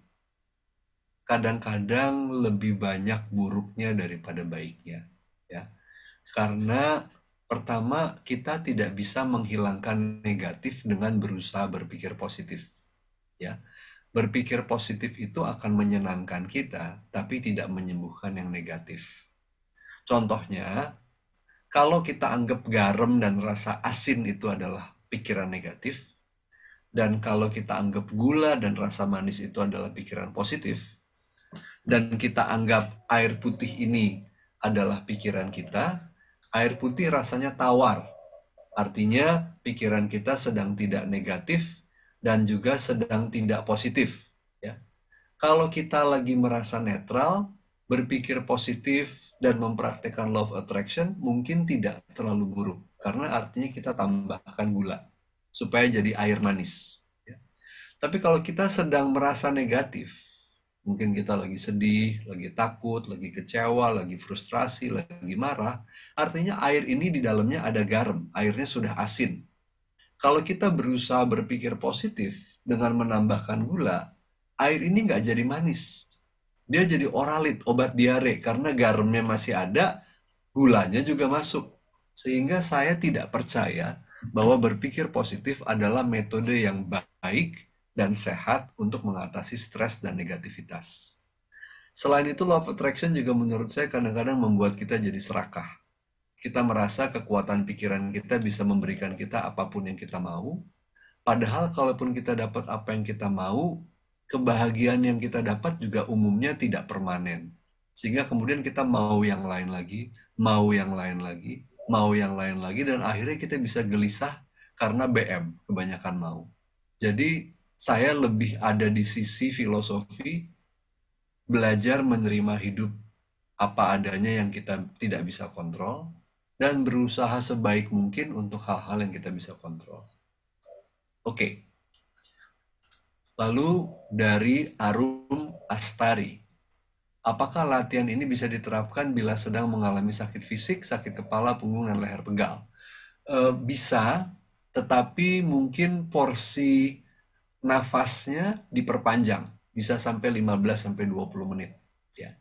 C: kadang-kadang lebih banyak buruknya daripada baiknya. Ya. Karena pertama, kita tidak bisa menghilangkan negatif dengan berusaha berpikir positif. Ya. Berpikir positif itu akan menyenangkan kita, tapi tidak menyembuhkan yang negatif. Contohnya, kalau kita anggap garam dan rasa asin itu adalah pikiran negatif, dan kalau kita anggap gula dan rasa manis itu adalah pikiran positif, dan kita anggap air putih ini adalah pikiran kita, air putih rasanya tawar. Artinya pikiran kita sedang tidak negatif dan juga sedang tidak positif. Ya. Kalau kita lagi merasa netral, berpikir positif dan mempraktekkan Law of Attraction mungkin tidak terlalu buruk. Karena artinya kita tambahkan gula supaya jadi air manis. Ya. Tapi kalau kita sedang merasa negatif, mungkin kita lagi sedih, lagi takut, lagi kecewa, lagi frustrasi, lagi marah, artinya air ini di dalamnya ada garam, airnya sudah asin. Kalau kita berusaha berpikir positif dengan menambahkan gula, air ini nggak jadi manis. Dia jadi oralit, obat diare, karena garamnya masih ada, gulanya juga masuk. Sehingga saya tidak percaya bahwa berpikir positif adalah metode yang baik dan sehat untuk mengatasi stres dan negativitas. Selain itu, law of attraction juga menurut saya kadang-kadang membuat kita jadi serakah. Kita merasa kekuatan pikiran kita bisa memberikan kita apapun yang kita mau. Padahal kalaupun kita dapat apa yang kita mau, kebahagiaan yang kita dapat juga umumnya tidak permanen. Sehingga kemudian kita mau yang lain lagi, mau yang lain lagi, mau yang lain lagi, dan akhirnya kita bisa gelisah karena BM, kebanyakan mau. Jadi saya lebih ada di sisi filosofi belajar menerima hidup apa adanya yang kita tidak bisa kontrol, dan berusaha sebaik mungkin untuk hal-hal yang kita bisa kontrol. Oke. Lalu dari Arum Astari, apakah latihan ini bisa diterapkan bila sedang mengalami sakit fisik, sakit kepala, punggung, dan leher pegal? Bisa, tetapi mungkin porsi nafasnya diperpanjang, bisa sampai 15-20 menit. Ya.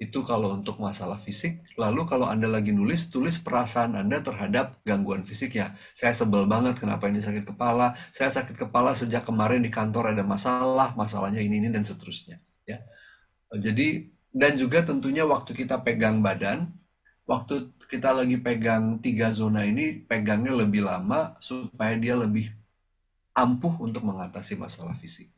C: Itu kalau untuk masalah fisik. Lalu kalau Anda lagi nulis, tulis perasaan Anda terhadap gangguan fisiknya. Saya sebel banget kenapa ini sakit kepala. Saya sakit kepala sejak kemarin di kantor ada masalah, masalahnya ini dan seterusnya. Ya. Jadi, dan juga tentunya waktu kita pegang badan, waktu kita lagi pegang 3 zona ini, pegangnya lebih lama supaya dia lebih ampuh untuk mengatasi masalah fisik.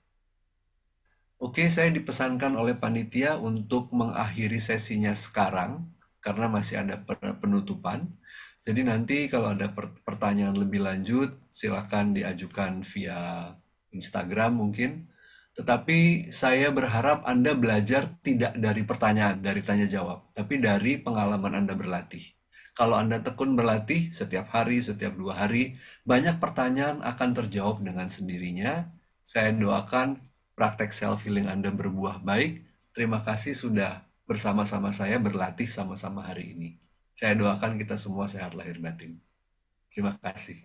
C: Oke, saya dipesankan oleh panitia untuk mengakhiri sesinya sekarang, karena masih ada penutupan. Jadi nanti kalau ada pertanyaan lebih lanjut, silakan diajukan via Instagram mungkin. Tetapi saya berharap Anda belajar tidak dari pertanyaan, dari tanya jawab, tapi dari pengalaman Anda berlatih. Kalau Anda tekun berlatih setiap hari, setiap 2 hari, banyak pertanyaan akan terjawab dengan sendirinya. Saya doakan praktek self-healing Anda berbuah baik. Terima kasih sudah bersama-sama saya berlatih sama-sama hari ini. Saya doakan kita semua sehat lahir batin. Terima kasih.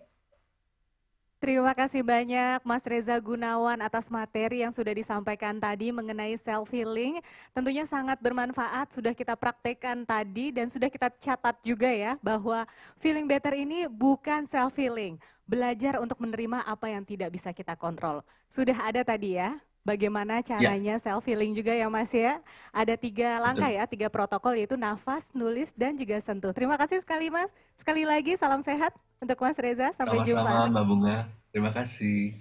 B: Terima kasih banyak Mas Reza Gunawan atas materi yang sudah disampaikan tadi mengenai self-healing. Tentunya sangat bermanfaat, sudah kita praktekkan tadi dan sudah kita catat juga ya bahwa feeling better ini bukan self-healing. Belajar untuk menerima apa yang tidak bisa kita kontrol. Sudah ada tadi ya, bagaimana caranya self-healing juga ya Mas ya. Ada 3 langkah ya, 3 protokol yaitu nafas, nulis, dan juga sentuh. Terima kasih sekali Mas. Sekali lagi salam sehat untuk Mas Reza. Sampai jumpa.
C: Sama-sama Mbak Bunga. Terima kasih.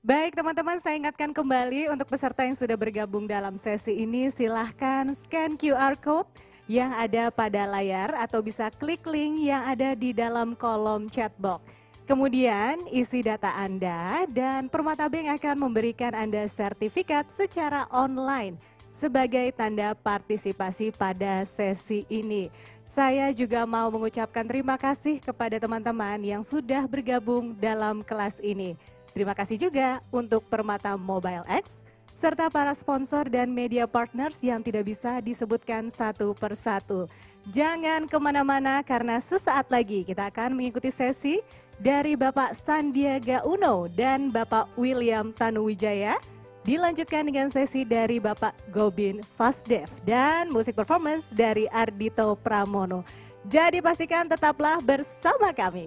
B: Baik teman-teman, saya ingatkan kembali untuk peserta yang sudah bergabung dalam sesi ini, silahkan scan QR Code yang ada pada layar atau bisa klik link yang ada di dalam kolom chat box. Kemudian isi data Anda dan Permata Bank akan memberikan Anda sertifikat secara online sebagai tanda partisipasi pada sesi ini. Saya juga mau mengucapkan terima kasih kepada teman-teman yang sudah bergabung dalam kelas ini. Terima kasih juga untuk Permata Mobile X, serta para sponsor dan media partners yang tidak bisa disebutkan satu persatu. Jangan kemana-mana karena sesaat lagi kita akan mengikuti sesi dari Bapak Sandiaga Uno dan Bapak William Tanuwijaya. Dilanjutkan dengan sesi dari Bapak Gobin Fasdev dan musik performance dari Ardito Pramono. Jadi pastikan tetaplah bersama kami.